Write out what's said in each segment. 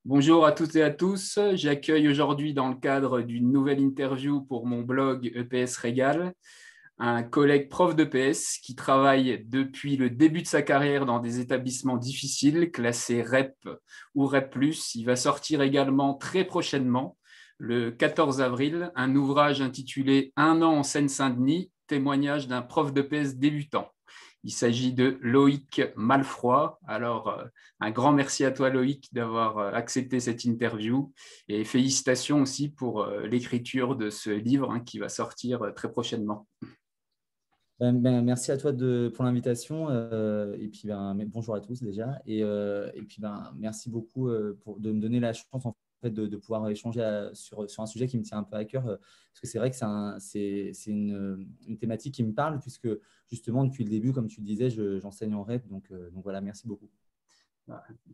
Bonjour à toutes et à tous. J'accueille aujourd'hui dans le cadre d'une nouvelle interview pour mon blog EPS Régal un collègue prof d'EPS qui travaille depuis le début de sa carrière dans des établissements difficiles, classés REP ou REP+. Il va sortir également très prochainement, le 14 avril, un ouvrage intitulé « Un an en Seine-Saint-Denis, témoignage d'un prof d'EPS débutant ». Il s'agit de Loïc Malfroy. Alors, un grand merci à toi, Loïc, d'avoir accepté cette interview et félicitations aussi pour l'écriture de ce livre qui va sortir très prochainement. Merci à toi pour l'invitation et puis bonjour à tous déjà et puis merci beaucoup de me donner la chance en fait de pouvoir échanger sur un sujet qui me tient un peu à cœur parce que c'est vrai que c'est une thématique qui me parle puisque justement depuis le début, comme tu le disais, j'enseigne en REP donc voilà, merci beaucoup.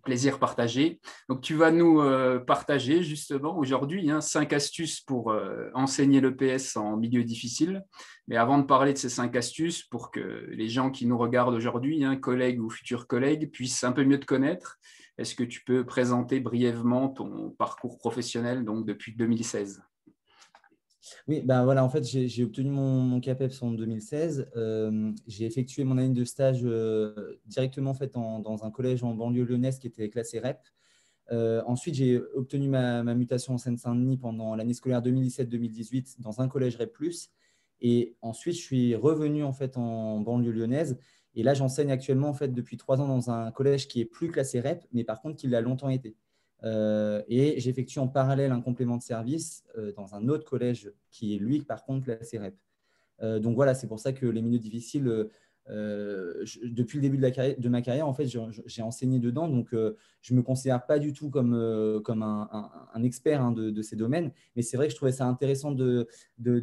Plaisir partagé. Donc, tu vas nous partager justement aujourd'hui 5 astuces pour enseigner l'EPS en milieu difficile. Mais avant de parler de ces 5 astuces, pour que les gens qui nous regardent aujourd'hui, collègues ou futurs collègues, puissent un peu mieux te connaître, est-ce que tu peux présenter brièvement ton parcours professionnel donc depuis 2016? Oui, voilà, en fait, j'ai obtenu mon CAPEPS en 2016. J'ai effectué mon année de stage directement en fait, dans un collège en banlieue lyonnaise qui était classé REP. Ensuite, j'ai obtenu ma mutation en Seine-Saint-Denis pendant l'année scolaire 2017-2018 dans un collège REP+. Et ensuite, je suis revenu en fait en banlieue lyonnaise. Et là, j'enseigne actuellement en fait depuis 3 ans dans un collège qui est plus classé REP, mais par contre qui l'a longtemps été. Et j'effectue en parallèle un complément de service dans un autre collège qui est lui, par contre, classé REP. Donc voilà, c'est pour ça que les milieux difficiles, depuis le début de ma carrière, en fait, j'ai enseigné dedans. Donc, je ne me considère pas du tout comme un expert de ces domaines. Mais c'est vrai que je trouvais ça intéressant de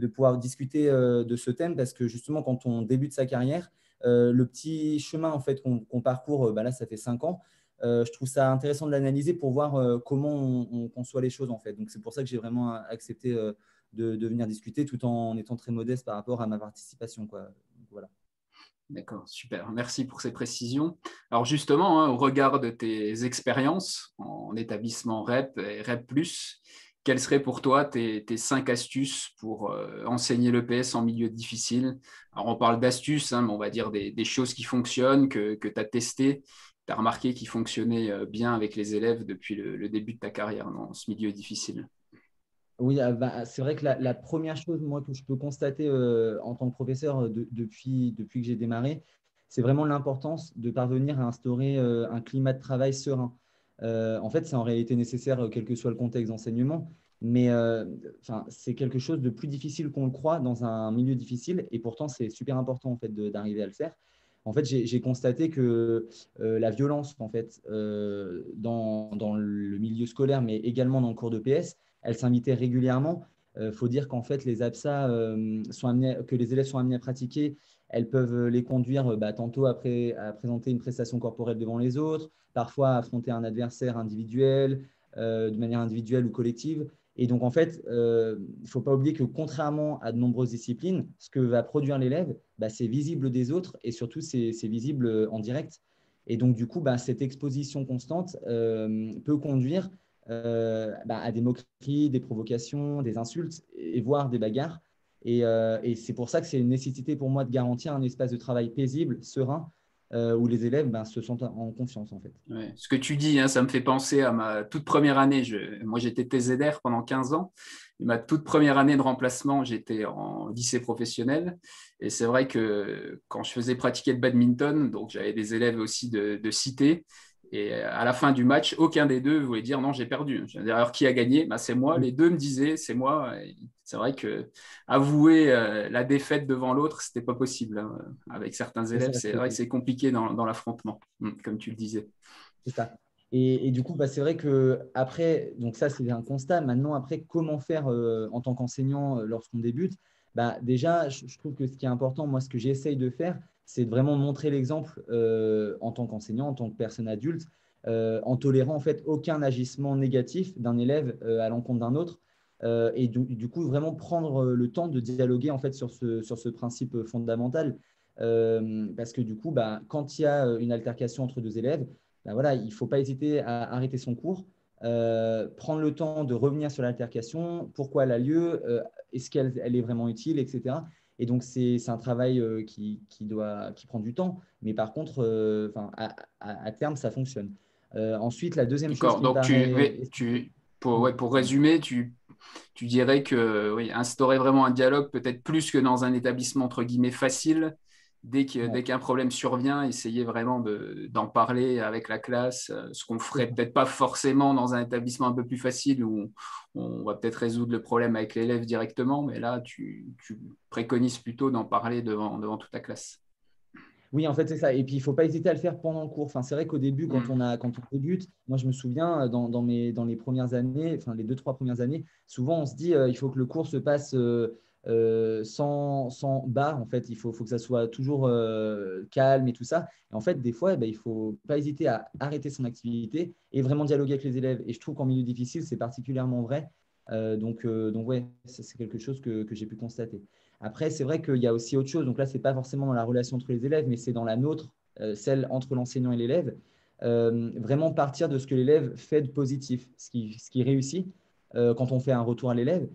pouvoir discuter de ce thème parce que justement, quand on débute sa carrière, le petit chemin en fait, qu'on parcourt, là, ça fait 5 ans. Je trouve ça intéressant de l'analyser pour voir comment on conçoit les choses en fait. Donc, c'est pour ça que j'ai vraiment accepté de venir discuter tout en étant très modeste par rapport à ma participation, quoi. Voilà. D'accord, super. Merci pour ces précisions. Alors justement, au regard de tes expériences en établissement REP et REP+, quelles seraient pour toi tes 5 astuces pour enseigner l'EPS en milieu difficile? Alors on parle d'astuces, mais on va dire des choses qui fonctionnent, que tu as testées, tu as remarqué qui fonctionnaient bien avec les élèves depuis le début de ta carrière dans ce milieu difficile. Oui, c'est vrai que la première chose, moi, que je peux constater en tant que professeur depuis que j'ai démarré, c'est vraiment l'importance de parvenir à instaurer un climat de travail serein. En fait, c'est en réalité nécessaire, quel que soit le contexte d'enseignement, mais c'est quelque chose de plus difficile qu'on le croit dans un milieu difficile, et pourtant, c'est super important en fait, d'arriver à le faire. En fait, j'ai constaté que la violence en fait, dans le milieu scolaire, mais également dans le cours de PS, elle s'invitait régulièrement. Il faut dire qu'en fait, les APSA que les élèves sont amenés à pratiquer, elles peuvent les conduire tantôt à présenter une prestation corporelle devant les autres, parfois à affronter un adversaire individuel, de manière individuelle ou collective. Et donc, en fait, il ne faut pas oublier que contrairement à de nombreuses disciplines, ce que va produire l'élève, c'est visible des autres et surtout, c'est visible en direct. Et donc, du coup, cette exposition constante peut conduire à des moqueries, des provocations, des insultes et voire des bagarres. Et c'est pour ça que c'est une nécessité pour moi de garantir un espace de travail paisible, serein, où les élèves se sentent en confiance en fait. Ouais. Ce que tu dis, ça me fait penser à ma toute première année. Moi, j'étais TZR pendant 15 ans. Et ma toute première année de remplacement, j'étais en lycée professionnel. Et c'est vrai que quand je faisais pratiquer le badminton, donc j'avais des élèves aussi de cité. Et à la fin du match, aucun des deux voulait dire non, j'ai perdu. Alors, qui a gagné? C'est moi. Les deux me disaient, c'est moi. Et c'est vrai que avouer la défaite devant l'autre, c'était pas possible. Avec certains C'est élèves, ça, c'est vrai que c'est compliqué dans l'affrontement, comme tu le disais. c'est ça. Et du coup, c'est vrai que après, donc ça, c'est un constat. Maintenant, après, comment faire en tant qu'enseignant lorsqu'on débute? Déjà, je trouve que ce qui est important, moi, ce que j'essaye de faire, c'est de vraiment montrer l'exemple en tant qu'enseignant, en tant que personne adulte, en tolérant en fait aucun agissement négatif d'un élève à l'encontre d'un autre. Et du coup, vraiment prendre le temps de dialoguer en fait sur ce principe fondamental. Parce que du coup, quand il y a une altercation entre deux élèves, voilà, il ne faut pas hésiter à arrêter son cours, prendre le temps de revenir sur l'altercation, pourquoi elle a lieu, est-ce qu'elle est vraiment utile, etc. Et donc, c'est un travail qui prend du temps, mais par contre, à terme, ça fonctionne. Ensuite, la deuxième chose D'accord. qui me Donc, paraît… pour résumer, tu dirais que oui, instaurer vraiment un dialogue, peut-être plus que dans un établissement entre guillemets facile, dès Ouais, qu'un problème survient, essayer vraiment d'en parler avec la classe, ce qu'on c'est ferait ça. peut-être pas forcément dans un établissement un peu plus facile où on va peut-être résoudre le problème avec l'élève directement, mais là, tu préconises plutôt d'en parler devant toute la classe. Oui, en fait, c'est ça. Et puis, il ne faut pas hésiter à le faire pendant le cours. Enfin, c'est vrai qu'au début, Mm. quand on débute, moi, je me souviens, dans les premières années, enfin, les 2, 3 premières années, souvent, on se dit il faut que le cours se passe sans bas. En fait, faut que ça soit toujours calme et tout ça. Et en fait, des fois, il ne faut pas hésiter à arrêter son activité et vraiment dialoguer avec les élèves. Et je trouve qu'en milieu difficile, c'est particulièrement vrai. Donc ouais, c'est quelque chose que j'ai pu constater. Après, c'est vrai qu'il y a aussi autre chose. Donc là, ce n'est pas forcément dans la relation entre les élèves, mais c'est dans la nôtre, celle entre l'enseignant et l'élève. Vraiment partir de ce que l'élève fait de positif, ce qui réussit quand on fait un retour à l'élève,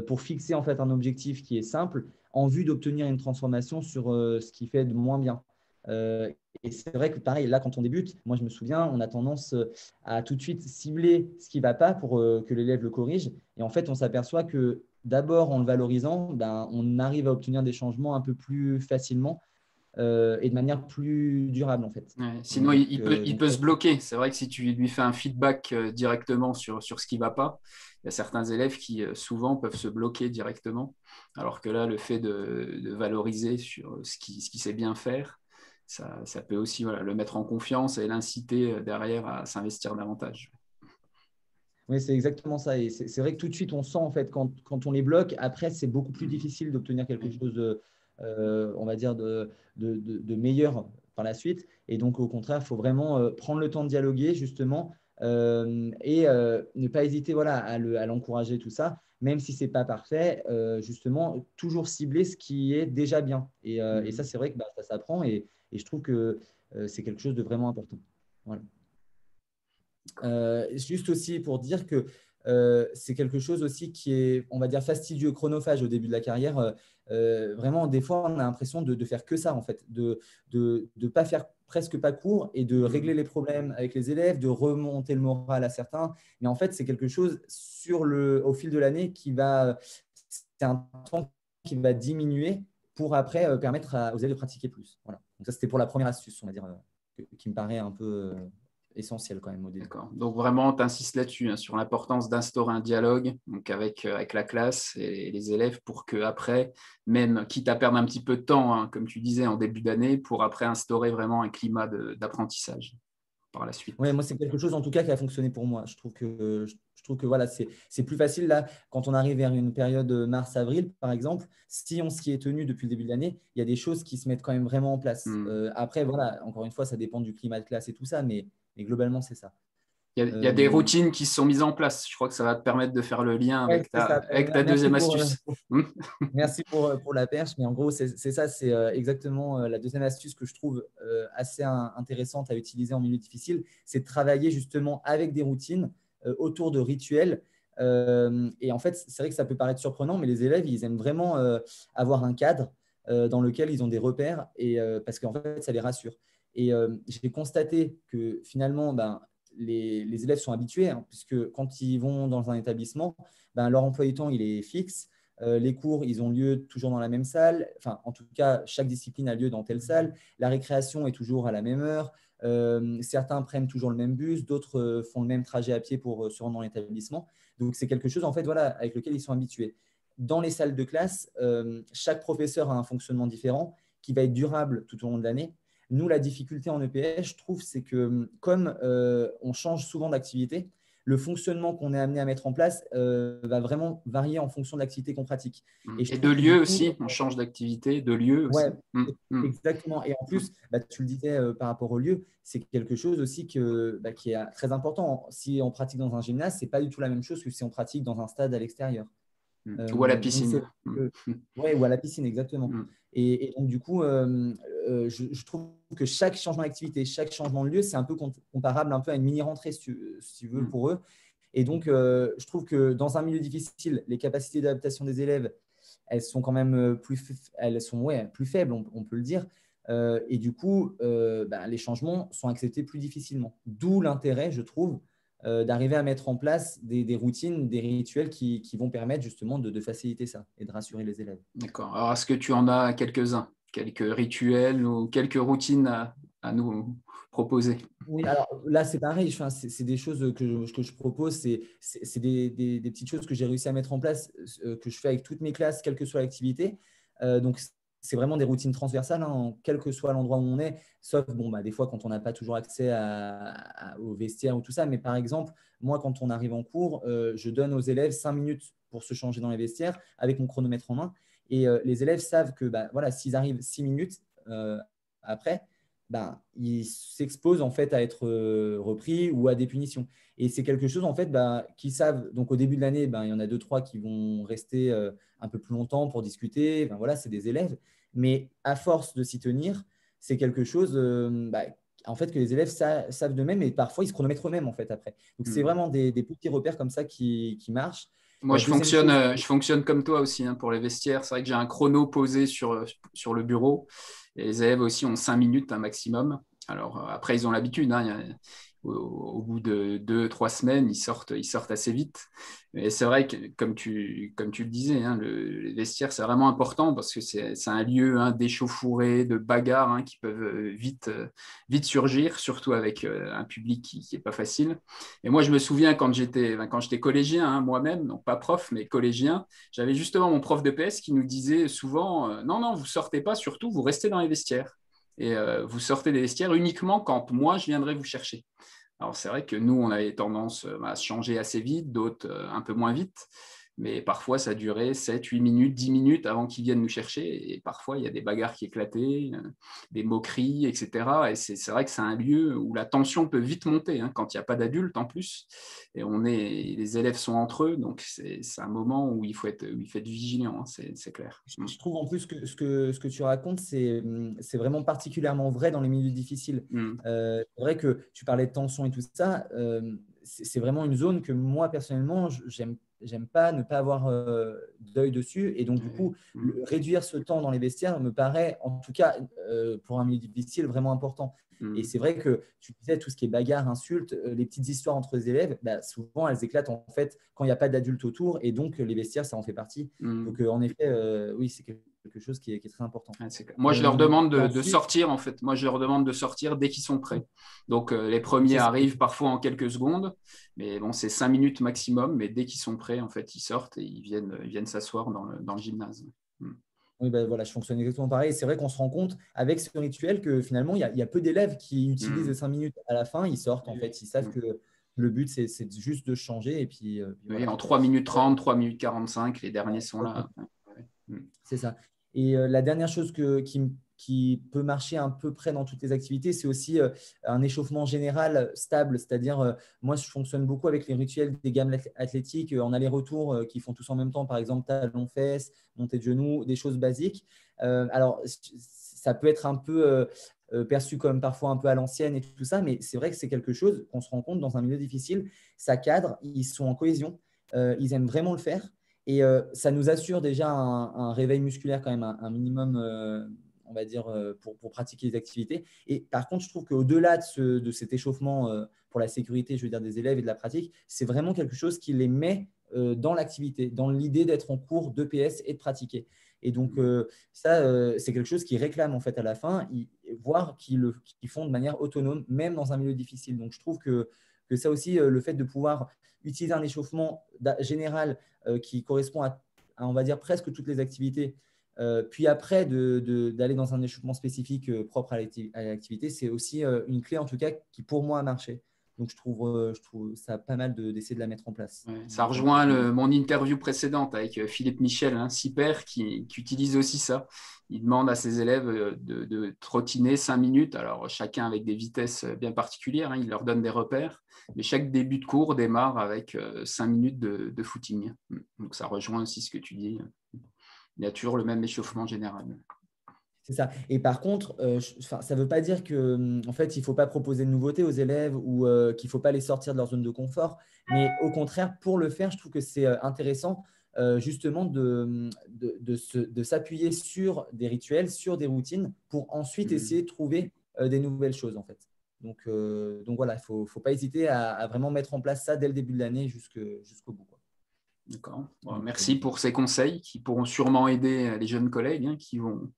pour fixer en fait un objectif qui est simple en vue d'obtenir une transformation sur ce qui fait de moins bien. Euh, et c'est vrai que pareil, là, quand on débute, moi, je me souviens, on a tendance à tout de suite cibler ce qui ne va pas pour que l'élève le corrige. Et en fait, on s'aperçoit que d'abord, en le valorisant, on arrive à obtenir des changements un peu plus facilement et de manière plus durable, en fait. Ouais. Sinon, Donc, il peut se bloquer. C'est vrai que si tu lui fais un feedback directement sur ce qui ne va pas, il y a certains élèves qui souvent peuvent se bloquer directement, alors que là, le fait de valoriser sur ce qui sait bien faire, ça peut aussi voilà, le mettre en confiance et l'inciter derrière à s'investir davantage. oui, c'est exactement ça. Et c'est vrai que tout de suite, on sent, en fait, quand on les bloque, après, c'est beaucoup plus difficile d'obtenir quelque chose de, on va dire, de meilleur par la suite. Et donc, au contraire, il faut vraiment prendre le temps de dialoguer, justement, et ne pas hésiter voilà, à l'encourager, tout ça, même si ce n'est pas parfait, justement, toujours cibler ce qui est déjà bien. Et ça, c'est vrai que ça s'apprend et je trouve que c'est quelque chose de vraiment important. Voilà. Juste aussi pour dire que c'est quelque chose aussi qui est, on va dire, fastidieux, chronophage au début de la carrière. Vraiment, des fois, on a l'impression de faire que ça, en fait, de pas faire presque pas cours et de régler Mhm. les problèmes avec les élèves, de remonter le moral à certains. Mais en fait, c'est quelque chose au fil de l'année c'est un temps qui va diminuer pour après permettre aux élèves de pratiquer plus. Voilà. Donc ça, c'était pour la première astuce, on va dire, qui me paraît un peu essentiel quand même au début. D'accord. Donc vraiment, tu insistes là-dessus, hein, sur l'importance d'instaurer un dialogue donc avec la classe et les élèves pour que après, même quitte à perdre un petit peu de temps, hein, comme tu disais en début d'année, pour après instaurer vraiment un climat d'apprentissage par la Ouais, suite. moi, c'est quelque chose en tout cas qui a fonctionné pour moi. Je trouve que voilà, c'est plus facile là, quand on arrive vers une période mars-avril, par exemple, si on s'y est tenu depuis le début de l'année, il y a des choses qui se mettent quand même vraiment en place. Hmm. Après, voilà, encore une fois, ça dépend du climat de classe et tout ça, mais globalement, c'est ça. Il y a des Euh, routines qui se sont mises en place. Je crois que ça va te permettre de faire le lien ouais, c'est ça. avec ta Merci deuxième astuce. Hmm. merci pour la perche, mais en gros, c'est ça, c'est exactement la deuxième astuce que je trouve assez intéressante à utiliser en milieu difficile, c'est de travailler justement avec des routines autour de rituels. Et en fait, c'est vrai que ça peut paraître surprenant, mais les élèves, ils aiment vraiment avoir un cadre dans lequel ils ont des repères, et, parce qu'en fait, ça les rassure. Et j'ai constaté que finalement, les élèves sont habitués, hein, puisque quand ils vont dans un établissement, leur emploi du temps, il est fixe. Les cours, ils ont lieu toujours dans la même salle. Enfin, en tout cas, chaque discipline a lieu dans telle salle. La récréation est toujours à la même heure. Certains prennent toujours le même bus, d'autres font le même trajet à pied pour se rendre dans l'établissement. Donc, c'est quelque chose en fait, voilà, avec lequel ils sont habitués. Dans les salles de classe, chaque professeur a un fonctionnement différent qui va être durable tout au long de l'année. Nous, la difficulté en EPS, je trouve, c'est que comme on change souvent d'activité, le fonctionnement qu'on est amené à mettre en place va vraiment varier en fonction de l'activité qu'on pratique. Et je Et de trouve que du lieu coup, aussi, on change d'activité, de lieu ouais, aussi. Hmm. Hmm. exactement. Et en plus, tu le disais par rapport au lieu, c'est quelque chose aussi qui est très important. Si on pratique dans un gymnase, ce n'est pas du tout la même chose que si on pratique dans un stade à l'extérieur. Hmm. Ou à la Donc c'est piscine. Hmm. ouais, ou à la piscine, exactement. Hmm. Et donc, du coup, je trouve que chaque changement d'activité, chaque changement de lieu, c'est un peu comparable un peu à une mini-rentrée, si tu veux, Hmm. pour eux. Et donc, je trouve que dans un milieu difficile, les capacités d'adaptation des élèves, elles sont quand même elles sont, ouais, plus faibles, on peut le dire. Et du coup, les changements sont acceptés plus difficilement. D'où l'intérêt, je trouve, d'arriver à mettre en place des routines, des rituels qui vont permettre justement de faciliter ça et de rassurer les élèves. D'accord. Alors, est-ce que tu en as quelques-uns, quelques rituels ou quelques routines à nous proposer? Oui, alors là, c'est pareil. Enfin, c'est des choses que je propose. C'est des petites choses que j'ai réussi à mettre en place, que je fais avec toutes mes classes, quelle que soit l'activité. Donc, c'est vraiment des routines transversales, hein, quel que soit l'endroit où on est, sauf des fois quand on n'a pas toujours accès au vestiaire ou tout ça. Mais par exemple, moi, quand on arrive en cours, je donne aux élèves 5 minutes pour se changer dans les vestiaires avec mon chronomètre en main. Et les élèves savent que voilà, s'ils arrivent 6 minutes après, ils s'exposent en fait à être repris ou à des punitions. Et c'est quelque chose en fait qu'ils savent. Donc au début de l'année, il y en a deux, trois qui vont rester un peu plus longtemps pour discuter. Voilà, c'est des élèves. Mais à force de s'y tenir, c'est quelque chose en fait que les élèves savent d'eux-mêmes et parfois ils se chronomètrent eux-mêmes en fait après. Donc c'est vraiment des petits repères comme ça qui marchent. Moi, Deuxième chose. je fonctionne comme toi aussi, hein, pour les vestiaires. C'est vrai que j'ai un chrono posé sur le bureau. Et les élèves aussi ont 5 minutes un maximum. Alors, après, ils ont l'habitude, hein. Au bout de 2, 3 semaines, ils sortent assez vite. Et c'est vrai que, comme tu le disais, hein, les vestiaires, c'est vraiment important parce que c'est un lieu, hein, d'échauffourée, de bagarre, hein, qui peuvent vite surgir, surtout avec un public qui n'est pas facile. Et moi, je me souviens quand j'étais collégien, hein, moi-même, donc pas prof, mais collégien, j'avais justement mon prof de PS qui nous disait souvent non, non, vous sortez pas, surtout, vous restez dans les vestiaires. Et vous sortez des vestiaires uniquement quand moi, je viendrai vous chercher. Alors, c'est vrai que nous, on avait tendance à se changer assez vite, d'autres un peu moins vite. Mais parfois, ça durait 7, 8 minutes, 10 minutes avant qu'ils viennent nous chercher. Et parfois, il y a des bagarres qui éclataient, des moqueries, etc. Et c'est vrai que c'est un lieu où la tension peut vite monter, hein, quand il n'y a pas d'adultes en plus. Et les élèves sont entre eux. Donc, c'est un moment où il faut être vigilant, hein, c'est clair. Je trouve en plus que ce que tu racontes, c'est vraiment particulièrement vrai dans les milieux difficiles. Mm. C'est vrai que tu parlais de tension et tout ça. C'est vraiment une zone que moi, personnellement, j'aime pas ne pas avoir d'œil dessus. Et donc, du coup, réduire ce temps dans les vestiaires me paraît, en tout cas, pour un milieu difficile, vraiment important. Et c'est vrai que tu disais tout ce qui est bagarre, insultes, les petites histoires entre les élèves, souvent elles éclatent en fait quand il n'y a pas d'adultes autour. Et donc, les vestiaires, ça en fait partie. Donc, en effet, oui, c'est quelque chose qui est très important. Ouais, moi, je leur demande Et de ensuite, sortir, en fait. Moi, je leur demande de sortir dès qu'ils sont prêts. Donc, les premiers c'est ça. arrivent parfois en quelques secondes, mais bon, c'est 5 minutes maximum. Mais dès qu'ils sont prêts, en fait, ils sortent et ils viennent s'asseoir dans le gymnase. Mm. Oui, voilà, je fonctionne exactement pareil. C'est vrai qu'on se rend compte avec ce rituel que finalement, il y a peu d'élèves qui utilisent les Mm. 5 minutes à la fin. Ils sortent, en fait. Ils savent Mm. que le but, c'est juste de changer. Et puis Oui, voilà. en 3 minutes 30, 3 minutes 45, les derniers sont là. Ouais. Mm. C'est ça. Et la dernière chose qui peut marcher à peu près dans toutes les activités, c'est aussi un échauffement général stable. C'est-à-dire, moi, je fonctionne beaucoup avec les rituels des gammes athlétiques en aller-retour qui font tous en même temps, par exemple, talons-fesses, montée de genoux, des choses basiques. Alors, ça peut être un peu perçu comme parfois un peu à l'ancienne et tout ça, mais c'est vrai que c'est quelque chose qu'on se rend compte dans un milieu difficile. Ça cadre, ils sont en cohésion, ils aiment vraiment le faire. Et ça nous assure déjà un réveil musculaire quand même, un minimum, on va dire, pour pratiquer les activités. Et par contre, je trouve qu'au-delà de cet échauffement pour la sécurité, je veux dire, des élèves et de la pratique, c'est vraiment quelque chose qui les met dans l'activité, dans l'idée d'être en cours d'EPS et de pratiquer. Et donc, ça, c'est quelque chose qu'ils réclament en fait à la fin, voire qu'ils font de manière autonome, même dans un milieu difficile. Donc, je trouve que ça aussi, le fait de pouvoir utiliser un échauffement général qui correspond on va dire, presque toutes les activités. Puis après, d'aller dans un échauffement spécifique propre à l'activité, c'est aussi une clé, en tout cas, qui pour moi a marché. Donc, je trouve ça pas mal d'essayer de la mettre en place. Ouais, ça rejoint mon interview précédente avec Philippe Michel, hein, Cyper, qui utilise aussi ça. Il demande à ses élèves de trottiner 5 minutes, alors chacun avec des vitesses bien particulières, hein, il leur donne des repères, mais chaque début de cours démarre avec 5 minutes de footing. Donc ça rejoint aussi ce que tu dis. Il y a toujours le même échauffement général. C'est ça. Et par contre, ça ne veut pas dire que, en fait, il ne faut pas proposer de nouveautés aux élèves ou qu'il ne faut pas les sortir de leur zone de confort. Mais au contraire, pour le faire, je trouve que c'est intéressant justement de s'appuyer sur des rituels, sur des routines, pour ensuite essayer de trouver des nouvelles choses, en fait. Donc voilà, il ne faut pas hésiter à vraiment mettre en place ça dès le début de l'année jusqu'au bout, quoi. D'accord. Bon, Donc, merci pour ces conseils qui pourront sûrement aider les jeunes collègues hein, qui vont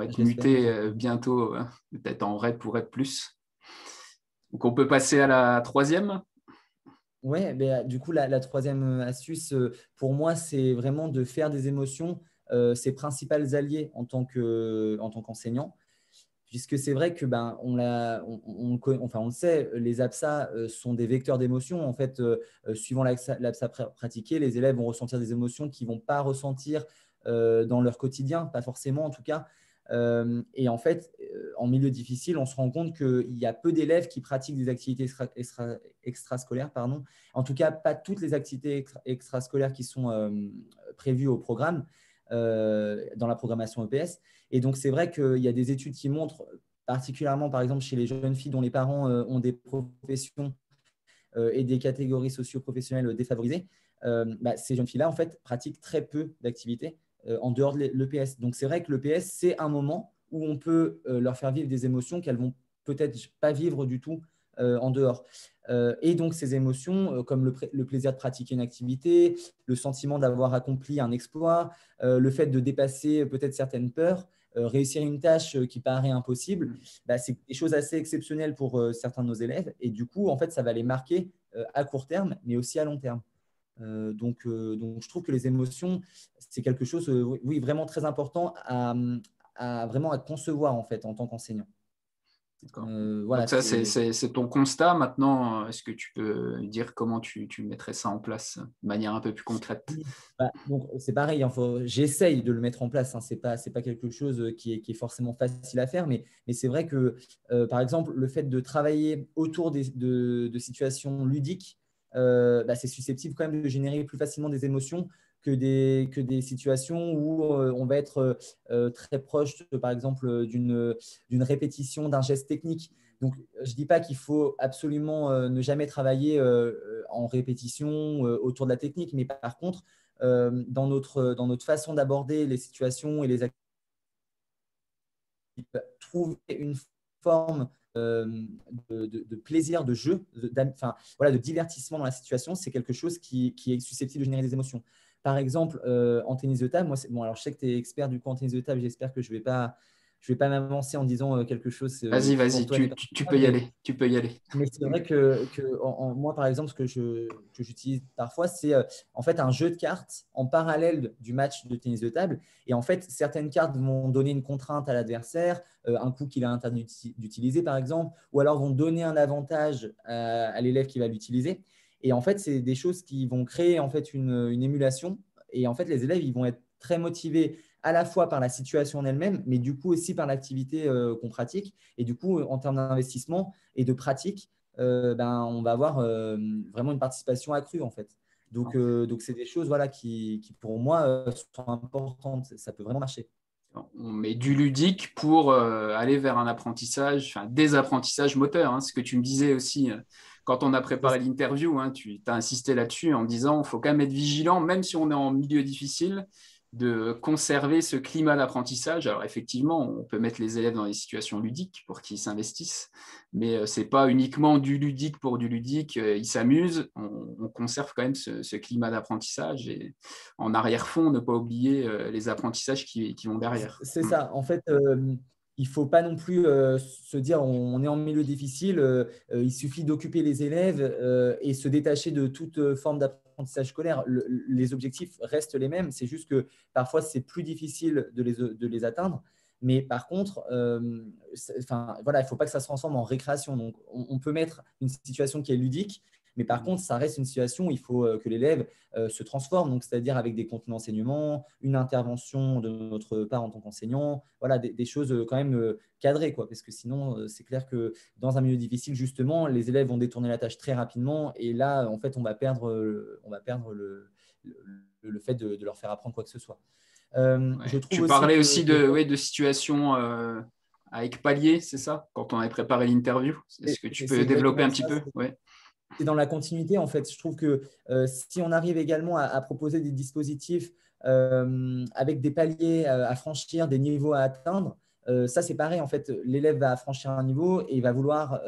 être je l'espère. mutés bientôt, peut-être en REP pour REP+. Donc, on peut passer à la troisième. Ouais, ben, du coup, la troisième astuce, pour moi, c'est vraiment de faire des émotions ses principales alliés en tant qu'enseignant. Puisque c'est vrai que on le sait, les APSA sont des vecteurs d'émotions. En fait, suivant l'APSA pratiquée, les élèves vont ressentir des émotions qu'ils ne vont pas ressentir dans leur quotidien, pas forcément en tout cas. Et en fait, en milieu difficile, on se rend compte qu'il y a peu d'élèves qui pratiquent des activités extrascolaires, pardon. En tout cas, pas toutes les activités extrascolaires qui sont prévues au programme, dans la programmation EPS. Et donc, c'est vrai qu'il y a des études qui montrent, particulièrement par exemple chez les jeunes filles dont les parents ont des professions et des catégories socio-professionnelles défavorisées, ces jeunes filles-là, en fait, pratiquent très peu d'activités en dehors de l'EPS. Donc, c'est vrai que l'EPS, c'est un moment où on peut leur faire vivre des émotions qu'elles vont peut-être pas vivre du tout en dehors. Et donc, ces émotions, comme le plaisir de pratiquer une activité, le sentiment d'avoir accompli un exploit, le fait de dépasser peut-être certaines peurs, réussir une tâche qui paraît impossible, c'est des choses assez exceptionnelles pour certains de nos élèves. Et du coup, en fait, ça va les marquer à court terme, mais aussi à long terme. Donc, je trouve que les émotions, c'est quelque chose, oui, vraiment très important vraiment à concevoir en fait en tant qu'enseignant. D'accord. Voilà, Donc ça, c'est ton constat. Maintenant, est-ce que tu peux dire comment tu mettrais ça en place de manière un peu plus concrète? oui. Donc, c'est pareil, hein, j'essaye de le mettre en place. Hein, c'est pas quelque chose qui est forcément facile à faire, mais c'est vrai que, par exemple, le fait de travailler autour de situations ludiques, c'est susceptible quand même de générer plus facilement des émotions que des situations où on va être très proche, par exemple, d'une répétition d'un geste technique. Donc, je ne dis pas qu'il faut absolument ne jamais travailler en répétition autour de la technique, mais par contre, dans notre façon d'aborder les situations et les activités, trouver une forme de plaisir, de jeu, voilà, de divertissement dans la situation, c'est quelque chose qui est susceptible de générer des émotions. Par exemple, en tennis de table, moi, bon, alors je sais que tu es expert du coup en tennis de table, j'espère que je vais pas m'avancer en disant quelque chose qui pour Vas-y, toi n'est pas tu peux y mais aller. Tu peux y aller. mais c'est vrai moi, par exemple, ce que j'utilise parfois, c'est en fait un jeu de cartes en parallèle du match de tennis de table. Et en fait, certaines cartes vont donner une contrainte à l'adversaire, un coup qu'il a interdit d'utiliser, par exemple, ou alors vont donner un avantage à l'élève qui va l'utiliser. Et en fait, c'est des choses qui vont créer en fait une émulation. Et en fait, les élèves, ils vont être très motivés à la fois par la situation en elle-même, mais du coup aussi par l'activité qu'on pratique. Et du coup, en termes d'investissement et de pratique, on va avoir vraiment une participation accrue en fait. Donc c'est des choses voilà, qui pour moi, sont importantes. Ça peut vraiment marcher. On met du ludique pour aller vers un apprentissage, enfin des apprentissages moteurs. Hein, ce que tu me disais aussi quand on a préparé l'interview, hein, tu as insisté là-dessus en disant qu'il faut quand même être vigilant, même si on est en milieu difficile, de conserver ce climat d'apprentissage. Alors effectivement, on peut mettre les élèves dans des situations ludiques pour qu'ils s'investissent, mais ce n'est pas uniquement du ludique pour du ludique. Ils s'amusent, on conserve quand même ce climat d'apprentissage et en arrière-fond, ne pas oublier les apprentissages qui vont derrière. C'est ça. En fait, il ne faut pas non plus se dire on est en milieu difficile, il suffit d'occuper les élèves et se détacher de toute forme d'apprentissage scolaire. Les objectifs restent les mêmes, c'est juste que parfois c'est plus difficile de les atteindre. Mais par contre, voilà, il ne faut pas que ça se transforme en récréation. Donc, on peut mettre une situation qui est ludique, mais par contre, ça reste une situation où il faut que l'élève se transforme, donc c'est-à-dire avec des contenus d'enseignement, une intervention de notre part en tant qu'enseignant, voilà, des choses quand même cadrées, quoi, parce que sinon, c'est clair que dans un milieu difficile, justement, les élèves vont détourner la tâche très rapidement, et là, en fait, on va perdre le fait de leur faire apprendre quoi que ce soit. Je Ouais. trouve Tu aussi parlais que aussi de situations avec palier, c'est ça, quand on avait préparé l'interview. Est-ce que tu c'est peux développer exactement un petit ça. peu? Ouais. C'est dans la continuité, en fait. Je trouve que si on arrive également à proposer des dispositifs avec des paliers à franchir, des niveaux à atteindre, ça, c'est pareil. En fait, l'élève va franchir un niveau et il va vouloir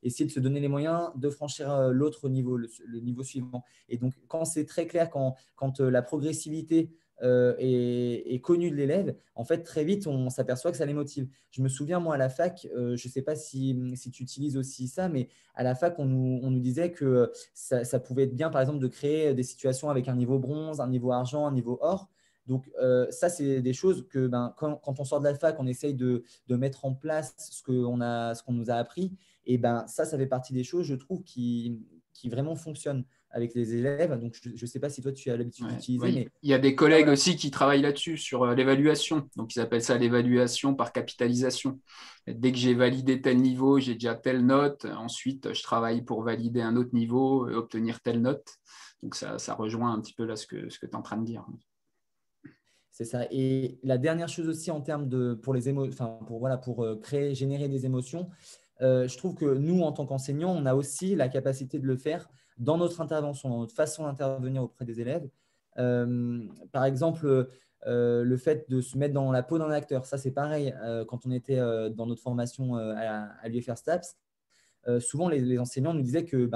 essayer de se donner les moyens de franchir l'autre niveau, le niveau suivant. Et donc, quand c'est très clair, quand la progressivité est connue de l'élève, en fait, très vite, on s'aperçoit que ça les motive. Je me souviens, moi, à la fac, je ne sais pas si tu utilises aussi ça, mais à la fac, on nous disait que ça pouvait être bien, par exemple, de créer des situations avec un niveau bronze, un niveau argent, un niveau or. Donc, ça, c'est des choses que quand on sort de la fac, on essaye de mettre en place ce qu'on nous a appris. Et ça fait partie des choses, je trouve, qui vraiment fonctionnent avec les élèves. Donc, je ne sais pas si toi, tu as l'habitude Ouais. d'utiliser, Ouais. mais Il y a des là, collègues voilà. aussi qui travaillent là-dessus, sur l'évaluation. Donc, ils appellent ça l'évaluation par capitalisation. Dès que j'ai validé tel niveau, j'ai déjà telle note. Ensuite, je travaille pour valider un autre niveau et obtenir telle note. Donc, ça rejoint un petit peu là ce que tu es en train de dire. C'est ça. Et la dernière chose aussi en termes pour les voilà, pour créer, générer des émotions, je trouve que nous, en tant qu'enseignants, on a aussi la capacité de le faire dans notre intervention, dans notre façon d'intervenir auprès des élèves. Par exemple, le fait de se mettre dans la peau d'un acteur, ça c'est pareil. Quand on était dans notre formation à l'UFR STAPS, souvent les enseignants nous disaient que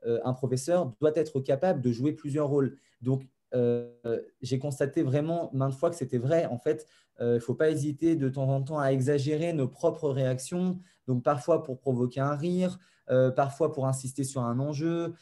un professeur doit être capable de jouer plusieurs rôles. Donc, j'ai constaté vraiment maintes fois que c'était vrai. En fait, il ne faut pas hésiter de temps en temps à exagérer nos propres réactions. Donc, parfois pour provoquer un rire, parfois pour insister sur un enjeu,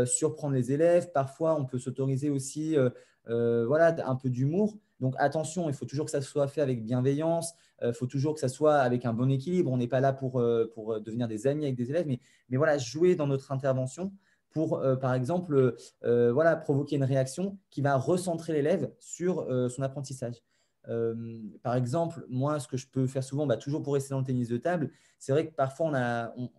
surprendre les élèves. Parfois, on peut s'autoriser aussi voilà, un peu d'humour. Donc, attention, il faut toujours que ça soit fait avec bienveillance. Il faut toujours que ça soit avec un bon équilibre. On n'est pas là pour devenir des amis avec des élèves, mais voilà, jouer dans notre intervention pour, par exemple, voilà, provoquer une réaction qui va recentrer l'élève sur son apprentissage. Par exemple, moi, ce que je peux faire souvent, toujours pour rester dans le tennis de table, c'est vrai que parfois,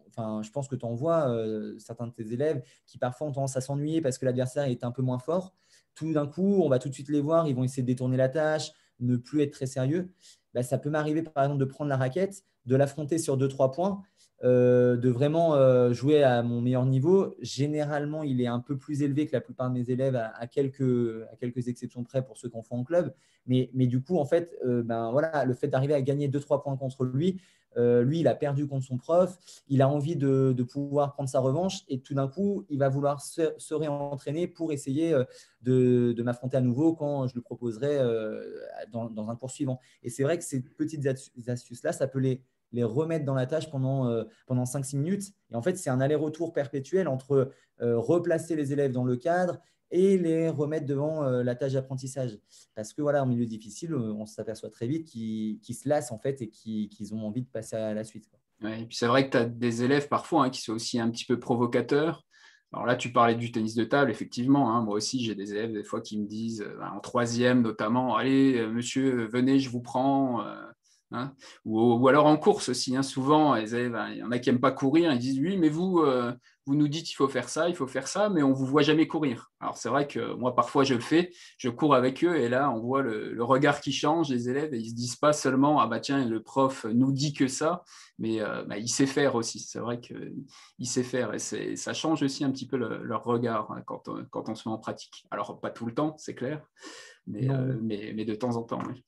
enfin, je pense que tu en vois certains de tes élèves qui parfois ont tendance à s'ennuyer parce que l'adversaire est un peu moins fort. Tout d'un coup, on va tout de suite les voir, ils vont essayer de détourner la tâche, ne plus être très sérieux. Ça peut m'arriver, par exemple, de prendre la raquette, de l'affronter sur 2-3 points, de vraiment jouer à mon meilleur niveau. Généralement, il est un peu plus élevé que la plupart de mes élèves, à quelques exceptions près pour ceux qui en font en club. Mais du coup, en fait, voilà, le fait d'arriver à gagner 2-3 points contre lui, lui, il a perdu contre son prof, il a envie de pouvoir prendre sa revanche et tout d'un coup, il va vouloir se réentraîner pour essayer de m'affronter à nouveau quand je lui proposerai dans un cours suivant. Et c'est vrai que ces petites astuces-là, ça peut les remettre dans la tâche pendant 5-6 minutes. Et en fait, c'est un aller-retour perpétuel entre replacer les élèves dans le cadre et les remettre devant la tâche d'apprentissage. Parce que voilà, en milieu difficile, on s'aperçoit très vite qu'ils se lassent en fait et qu'ils ont envie de passer à la suite. Ouais, et puis c'est vrai que tu as des élèves parfois qui sont aussi un petit peu provocateurs. Alors là, tu parlais du tennis de table, effectivement. Moi aussi, j'ai des élèves des fois qui me disent, en troisième notamment, allez, monsieur, venez, je vous prends. Hein. Ou alors en course aussi, souvent, les élèves, il y en a qui n'aiment pas courir, ils disent, oui, mais vous nous dites qu'il faut faire ça, mais on ne vous voit jamais courir. Alors c'est vrai que moi, parfois, je le fais, je cours avec eux, et là, on voit le regard qui change des élèves, et ils ne se disent pas seulement, ah bah tiens, le prof nous dit que ça, mais il sait faire aussi. C'est vrai qu'il sait faire et ça change aussi un petit peu leur regard quand on se met en pratique. Alors, pas tout le temps, c'est clair, Non, mais de temps en temps. Oui.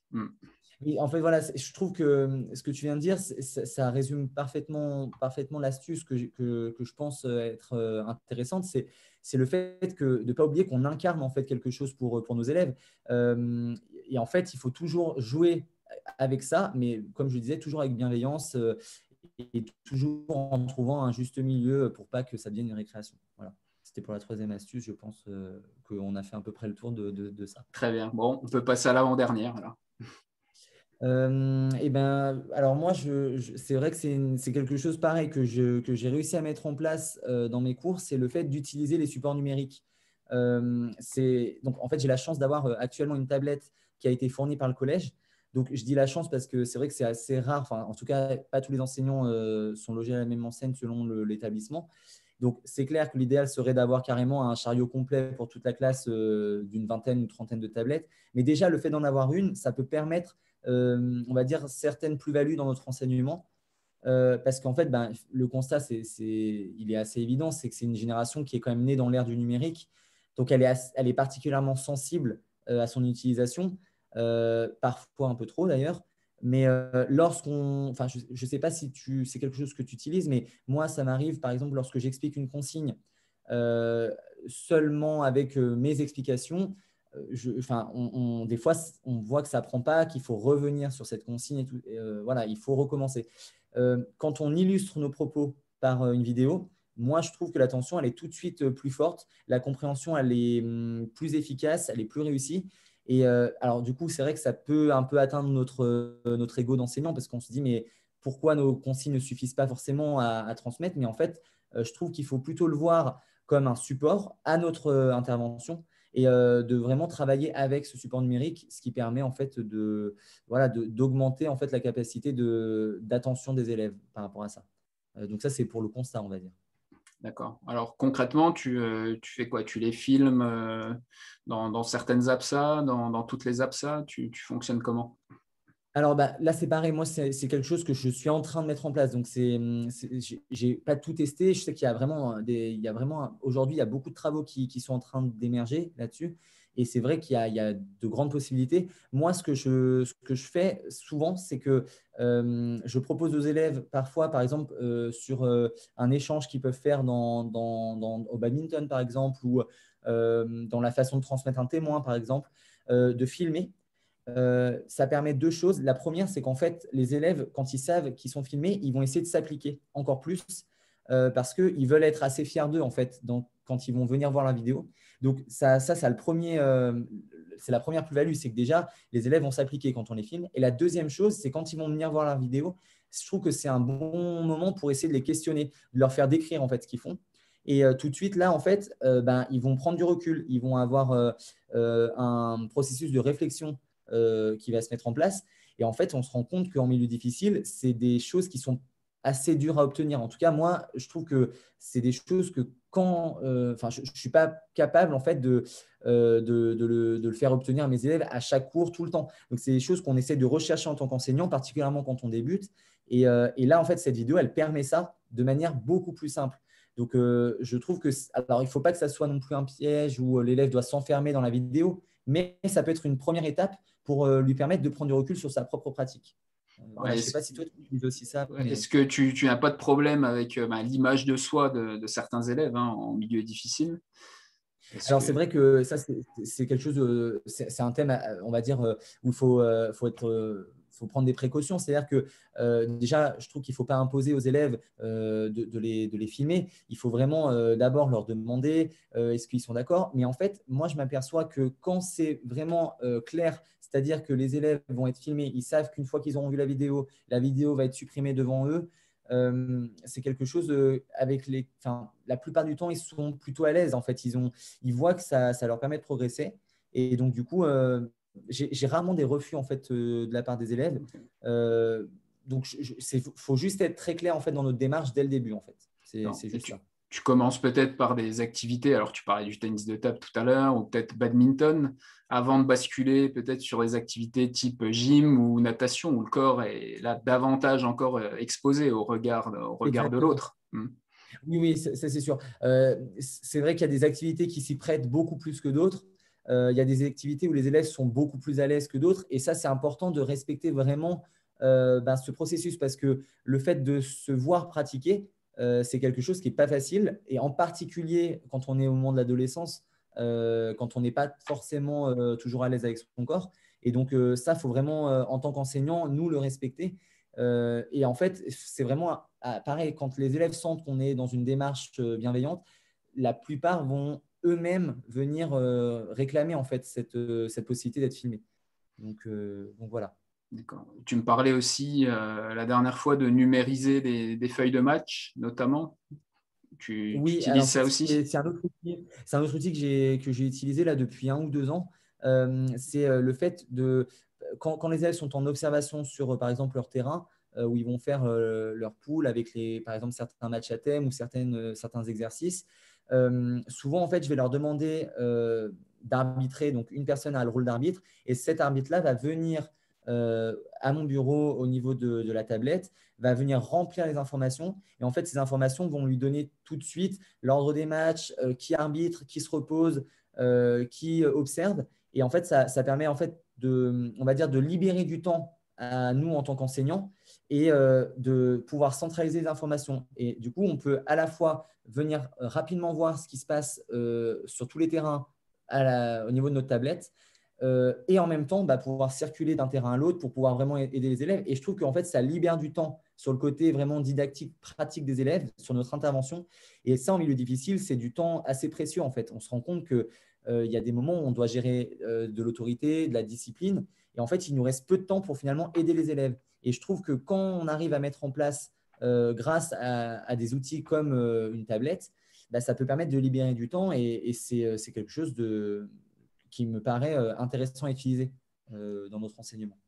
oui, en fait, voilà, je trouve que ce que tu viens de dire, ça résume parfaitement l'astuce que je pense être intéressante. C'est le fait de ne pas oublier qu'on incarne en fait quelque chose pour nos élèves. Et en fait, il faut toujours jouer avec ça, mais comme je le disais, toujours avec bienveillance et toujours en trouvant un juste milieu pour pas que ça devienne une récréation. Voilà. C'était pour la troisième astuce. Je pense qu'on a fait à peu près le tour de ça. Très bien. Bon, on peut passer à l'avant-dernière. Alors. Alors moi, c'est vrai que c'est quelque chose pareil que j'ai réussi à mettre en place dans mes cours, c'est le fait d'utiliser les supports numériques. Donc, en fait, j'ai la chance d'avoir actuellement une tablette qui a été fournie par le collège. Donc, je dis la chance parce que c'est vrai que c'est assez rare. Enfin, en tout cas, pas tous les enseignants sont logés à la même enseigne selon l'établissement. Donc, c'est clair que l'idéal serait d'avoir carrément un chariot complet pour toute la classe d'une vingtaine ou trentaine de tablettes. Mais déjà, le fait d'en avoir une, ça peut permettre, on va dire, certaines plus-values dans notre enseignement. Parce qu'en fait, ben, le constat, il est assez évident, c'est que c'est une génération qui est quand même née dans l'ère du numérique. Donc, elle est particulièrement sensible à son utilisation, parfois un peu trop d'ailleurs. Mais enfin, je ne sais pas si c'est quelque chose que tu utilises, mais moi, ça m'arrive, par exemple, lorsque j'explique une consigne euh, seulement avec mes explications, enfin, des fois, on voit que ça ne prend pas, qu'il faut revenir sur cette consigne et tout. Voilà, il faut recommencer. Quand on illustre nos propos par une vidéo, moi, je trouve que l'attention, elle est tout de suite plus forte. La compréhension, elle est plus efficace, elle est plus réussie. Et alors, du coup, c'est vrai que ça peut un peu atteindre notre ego d'enseignant parce qu'on se dit, mais pourquoi nos consignes ne suffisent pas forcément à transmettre? Mais en fait, je trouve qu'il faut plutôt le voir comme un support à notre intervention et de vraiment travailler avec ce support numérique, ce qui permet en fait voilà, d'augmenter en fait la capacité d'attention des élèves par rapport à ça. Donc ça, c'est pour le constat, on va dire. D'accord. Alors concrètement, tu fais quoi? Tu les filmes dans certaines APSA, dans toutes les APSA? Tu fonctionnes comment? Alors bah, là, c'est pareil. Moi, c'est quelque chose que je suis en train de mettre en place. Donc, j'ai pas tout testé. Je sais qu'il y a vraiment il y a vraiment aujourd'hui, il y a beaucoup de travaux qui sont en train d'émerger là-dessus. Et c'est vrai il y a de grandes possibilités. Moi, ce que je fais souvent, c'est que je propose aux élèves parfois, par exemple, sur un échange qu'ils peuvent faire au badminton, par exemple, ou dans la façon de transmettre un témoin, par exemple, de filmer ça permet deux choses. La première, c'est qu'en fait, les élèves, quand ils savent qu'ils sont filmés, ils vont essayer de s'appliquer encore plus parce qu'ils veulent être assez fiers d'eux, en fait, quand ils vont venir voir la vidéo. Donc, c'est la première plus-value, c'est que déjà, les élèves vont s'appliquer quand on les filme. Et la deuxième chose, c'est quand ils vont venir voir la vidéo, je trouve que c'est un bon moment pour essayer de les questionner, de leur faire décrire en fait ce qu'ils font. Et tout de suite, là, en fait, ben, ils vont prendre du recul, ils vont avoir un processus de réflexion qui va se mettre en place. Et en fait, on se rend compte qu'en milieu difficile, c'est des choses qui sont assez dures à obtenir. En tout cas, moi, je trouve que c'est des choses que enfin, je ne suis pas capable en fait de le faire obtenir à mes élèves à chaque cours, tout le temps. Donc, c'est des choses qu'on essaie de rechercher en tant qu'enseignant, particulièrement quand on débute. Et là, en fait, cette vidéo, elle permet ça de manière beaucoup plus simple. Donc, je trouve que, alors, il ne faut pas que ça soit non plus un piège où l'élève doit s'enfermer dans la vidéo, mais ça peut être une première étape pour lui permettre de prendre du recul sur sa propre pratique. Voilà, Ouais, je ne sais pas si toi, tu utilises aussi ça. Mais... est-ce que tu n'as pas de problème avec l'image de soi de certains élèves en milieu difficile? Alors, c'est vrai que ça, c'est quelque chose, c'est un thème, on va dire, où faut prendre des précautions. C'est-à-dire que déjà, je trouve qu'il ne faut pas imposer aux élèves de les filmer. Il faut vraiment d'abord leur demander est-ce qu'ils sont d'accord. Mais en fait, moi, je m'aperçois que quand c'est vraiment clair, c'est-à-dire que les élèves vont être filmés, ils savent qu'une fois qu'ils auront vu la vidéo va être supprimée devant eux. C'est quelque chose avec enfin, la plupart du temps, ils sont plutôt à l'aise. En fait, ils voient que ça leur permet de progresser. Et donc, du coup, j'ai rarement des refus en fait, de la part des élèves. Donc, il faut juste être très clair en fait, dans notre démarche dès le début. En fait. Non. C'est juste ça. Tu commences peut-être par des activités, alors tu parlais du tennis de table tout à l'heure, ou peut-être badminton, avant de basculer peut-être sur des activités type gym ou natation, où le corps est là davantage encore exposé au regard de Exactement. l'autre. Oui, oui, ça c'est sûr. C'est vrai qu'il y a des activités qui s'y prêtent beaucoup plus que d'autres. Il y a des activités où les élèves sont beaucoup plus à l'aise que d'autres. Et ça, c'est important de respecter vraiment ben, ce processus parce que le fait de se voir pratiquer, c'est quelque chose qui n'est pas facile. Et en particulier quand on est au moment de l'adolescence, quand on n'est pas forcément toujours à l'aise avec son corps. Et donc, ça, il faut vraiment, en tant qu'enseignant, nous le respecter. Et en fait, c'est vraiment pareil, quand les élèves sentent qu'on est dans une démarche bienveillante, la plupart vont eux-mêmes venir réclamer en fait cette possibilité d'être filmé. Donc voilà. D'accord. Tu me parlais aussi la dernière fois de numériser des feuilles de match, notamment. Tu Oui, utilises alors ça aussi? c'est un autre outil que j'ai utilisé là depuis 1 ou 2 ans. C'est le fait de, quand les élèves sont en observation sur, par exemple, leur terrain, où ils vont faire leur pool avec, par exemple, certains matchs à thème ou certains exercices. Souvent, en fait, je vais leur demander d'arbitrer. Donc, une personne a le rôle d'arbitre et cet arbitre-là va venir à mon bureau au niveau de la tablette, va venir remplir les informations. Et en fait, ces informations vont lui donner tout de suite l'ordre des matchs, qui arbitre, qui se repose, qui observe. Et en fait, ça permet en fait on va dire, de libérer du temps à nous en tant qu'enseignants et de pouvoir centraliser les informations. Et du coup, on peut à la fois venir rapidement voir ce qui se passe sur tous les terrains au niveau de notre tablette, et en même temps pouvoir circuler d'un terrain à l'autre pour pouvoir vraiment aider les élèves. Et je trouve qu'en fait, ça libère du temps sur le côté vraiment didactique, pratique des élèves, sur notre intervention. Et ça, en milieu difficile, c'est du temps assez précieux en fait. On se rend compte qu'il y a des moments où on doit gérer de l'autorité, de la discipline. Et en fait, il nous reste peu de temps pour finalement aider les élèves. Et je trouve que quand on arrive à mettre en place, grâce à des outils comme une tablette, ça peut permettre de libérer du temps. Et c'est quelque chose qui me paraît intéressant à utiliser dans notre enseignement.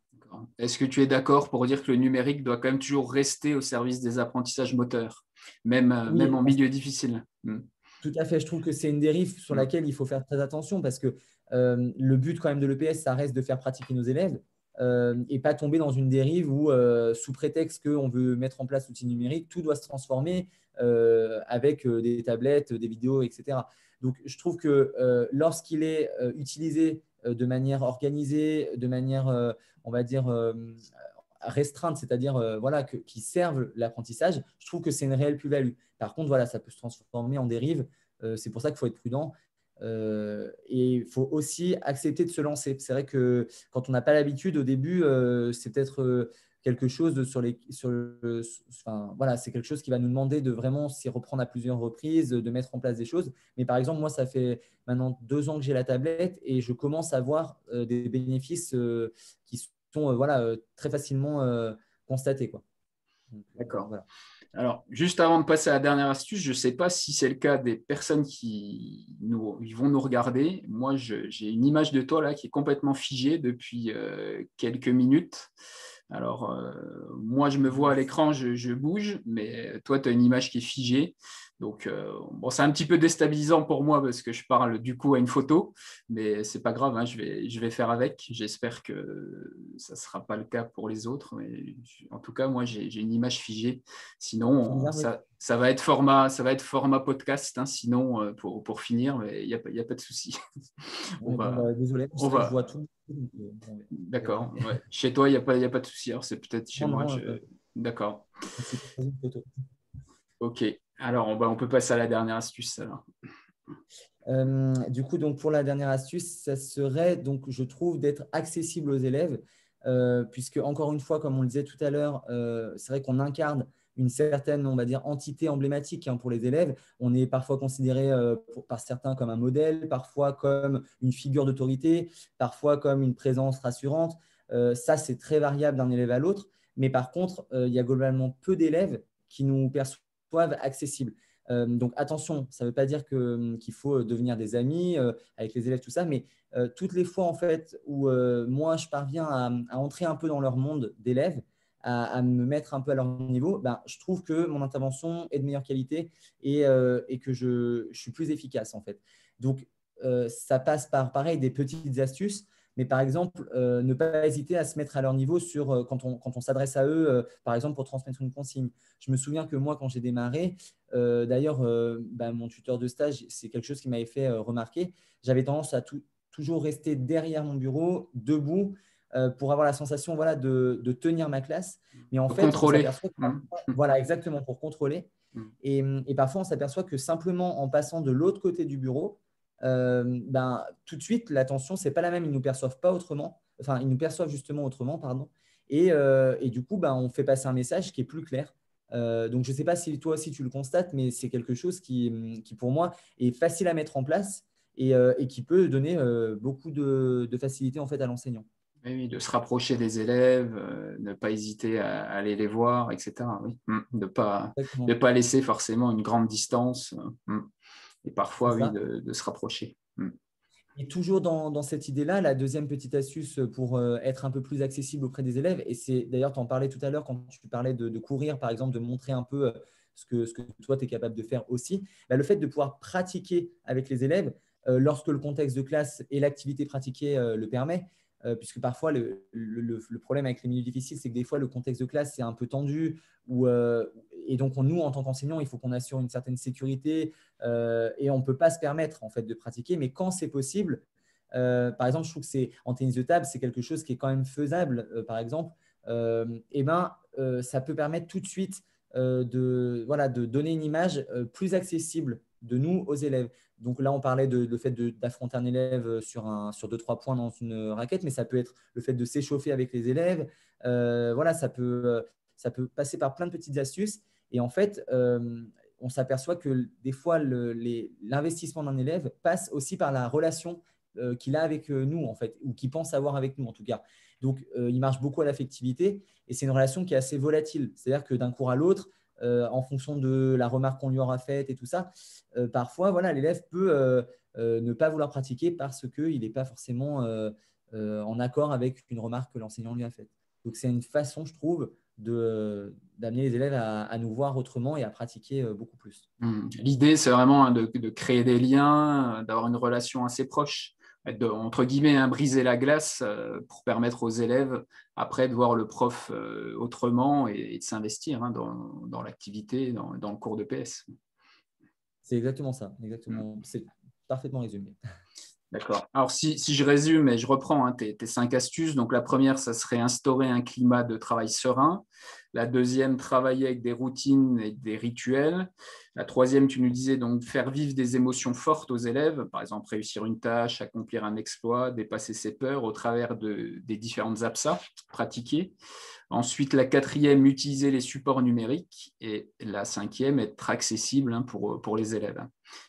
Est-ce que tu es d'accord pour dire que le numérique doit quand même toujours rester au service des apprentissages moteurs, même Oui, en milieu difficile? tout à fait. Je trouve que c'est une dérive sur laquelle il faut faire très attention parce que le but quand même de l'EPS, ça reste de faire pratiquer nos élèves et pas tomber dans une dérive où, sous prétexte qu'on veut mettre en place l'outil numérique, tout doit se transformer avec des tablettes, des vidéos, etc. Donc, je trouve que lorsqu'il est utilisé de manière organisée, de manière, on va dire, restreinte, c'est-à-dire voilà, qui servent l'apprentissage, je trouve que c'est une réelle plus-value. Par contre, voilà, ça peut se transformer en dérive. C'est pour ça qu'il faut être prudent. Et il faut aussi accepter de se lancer. C'est vrai que quand on n'a pas l'habitude, au début, c'est peut-être quelque chose enfin, voilà, c'est quelque chose qui va nous demander de vraiment s'y reprendre à plusieurs reprises, de mettre en place des choses. Mais par exemple, moi, ça fait maintenant 2 ans que j'ai la tablette et je commence à voir des bénéfices qui sont voilà, très facilement constatés, quoi. D'accord. Voilà. Alors, juste avant de passer à la dernière astuce, je ne sais pas si c'est le cas des personnes ils vont nous regarder. Moi, j'ai une image de toi là qui est complètement figée depuis quelques minutes. Alors, moi, je me vois à l'écran, je bouge, mais toi, tu as une image qui est figée. Donc, bon, c'est un petit peu déstabilisant pour moi parce que je parle du coup à une photo, mais c'est pas grave, hein, je vais faire avec. J'espère que ça ne sera pas le cas pour les autres. Mais en tout cas, moi, j'ai une image figée. Sinon, ça va être format podcast, hein, sinon, pour finir, mais il n'y a pas de souci. Désolé, c'est vrai que je vois tout. D'accord. Ouais. Chez toi, il n'y a pas de souci. Alors, c'est peut-être chez moi. D'accord. C'est pas une photo. OK. Alors, on peut passer à la dernière astuce. Alors. Du coup, donc, pour la dernière astuce, ça serait, donc, je trouve, d'être accessible aux élèves, puisque, encore une fois, comme on le disait tout à l'heure, c'est vrai qu'on incarne une certaine, on va dire, entité emblématique pour les élèves. On est parfois considéré par certains comme un modèle, parfois comme une figure d'autorité, parfois comme une présence rassurante. Ça, c'est très variable d'un élève à l'autre. Mais par contre, il y a globalement peu d'élèves qui nous perçoivent accessibles. Donc attention, ça ne veut pas dire qu'il faut devenir des amis avec les élèves, tout ça, mais toutes les fois en fait où moi je parviens à entrer un peu dans leur monde d'élèves, à me mettre un peu à leur niveau, je trouve que mon intervention est de meilleure qualité et que je suis plus efficace en fait. Donc ça passe par pareil des petites astuces. Mais par exemple, ne pas hésiter à se mettre à leur niveau quand on s'adresse à eux, par exemple pour transmettre une consigne. Je me souviens que moi, quand j'ai démarré, d'ailleurs, mon tuteur de stage, c'est quelque chose qui m'avait fait remarquer. J'avais tendance à toujours rester derrière mon bureau, debout, pour avoir la sensation voilà, de tenir ma classe. Mais en fait, on contrôler. s'aperçoit voilà, exactement, pour contrôler. Et parfois, on s'aperçoit que simplement en passant de l'autre côté du bureau, tout de suite, l'attention, ce n'est pas la même. Ils ne nous perçoivent pas autrement. Enfin, ils nous perçoivent justement autrement, pardon. Et du coup, on fait passer un message qui est plus clair. Donc, je ne sais pas si toi aussi tu le constates, mais c'est quelque chose qui, pour moi, est facile à mettre en place et qui peut donner beaucoup de facilité en fait à l'enseignant. Oui, de se rapprocher des élèves, ne pas hésiter à aller les voir, etc. Oui. De pas laisser forcément une grande distance et parfois, oui, de se rapprocher. Et toujours dans cette idée-là, la deuxième petite astuce pour être un peu plus accessible auprès des élèves, et c'est d'ailleurs, tu en parlais tout à l'heure quand tu parlais de courir, par exemple, de montrer un peu ce que toi, tu es capable de faire aussi, bah, le fait de pouvoir pratiquer avec les élèves lorsque le contexte de classe et l'activité pratiquée le permet, puisque parfois, le problème avec les milieux difficiles, c'est que des fois, le contexte de classe, c'est un peu tendu, et donc, nous, en tant qu'enseignants, il faut qu'on assure une certaine sécurité, et on ne peut pas se permettre en fait, de pratiquer. Mais quand c'est possible, par exemple, je trouve que c'est en tennis de table, c'est quelque chose qui est quand même faisable, par exemple, et ben, ça peut permettre tout de suite voilà, de donner une image plus accessible de nous aux élèves. Donc là, on parlait de le fait d'affronter un élève sur 2, 3 points dans une raquette, mais ça peut être le fait de s'échauffer avec les élèves. Voilà, ça peut passer par plein de petites astuces. Et en fait, on s'aperçoit que des fois, l'investissement d'un élève passe aussi par la relation qu'il a avec nous, en fait, ou qu'il pense avoir avec nous, en tout cas. Donc, il marche beaucoup à l'affectivité et c'est une relation qui est assez volatile. C'est-à-dire que d'un cours à l'autre, en fonction de la remarque qu'on lui aura faite et tout ça, parfois, voilà, l'élève peut ne pas vouloir pratiquer parce qu'il n'est pas forcément en accord avec une remarque que l'enseignant lui a faite. Donc, c'est une façon, je trouve, d'amener les élèves à nous voir autrement et à pratiquer beaucoup plus. L'idée, c'est vraiment de créer des liens, d'avoir une relation assez proche, entre guillemets, briser la glace pour permettre aux élèves, après, de voir le prof autrement et de s'investir dans l'activité, dans le cours de PS. C'est exactement ça. Exactement. C'est parfaitement résumé. D'accord. Alors, si je résume et je reprends tes 5 astuces, donc la première, ça serait instaurer un climat de travail serein. La deuxième, travailler avec des routines et des rituels. La troisième, tu nous disais donc faire vivre des émotions fortes aux élèves, par exemple réussir une tâche, accomplir un exploit, dépasser ses peurs au travers des différentes APSA pratiquées. Ensuite, la quatrième, utiliser les supports numériques. Et la cinquième, être accessible pour les élèves.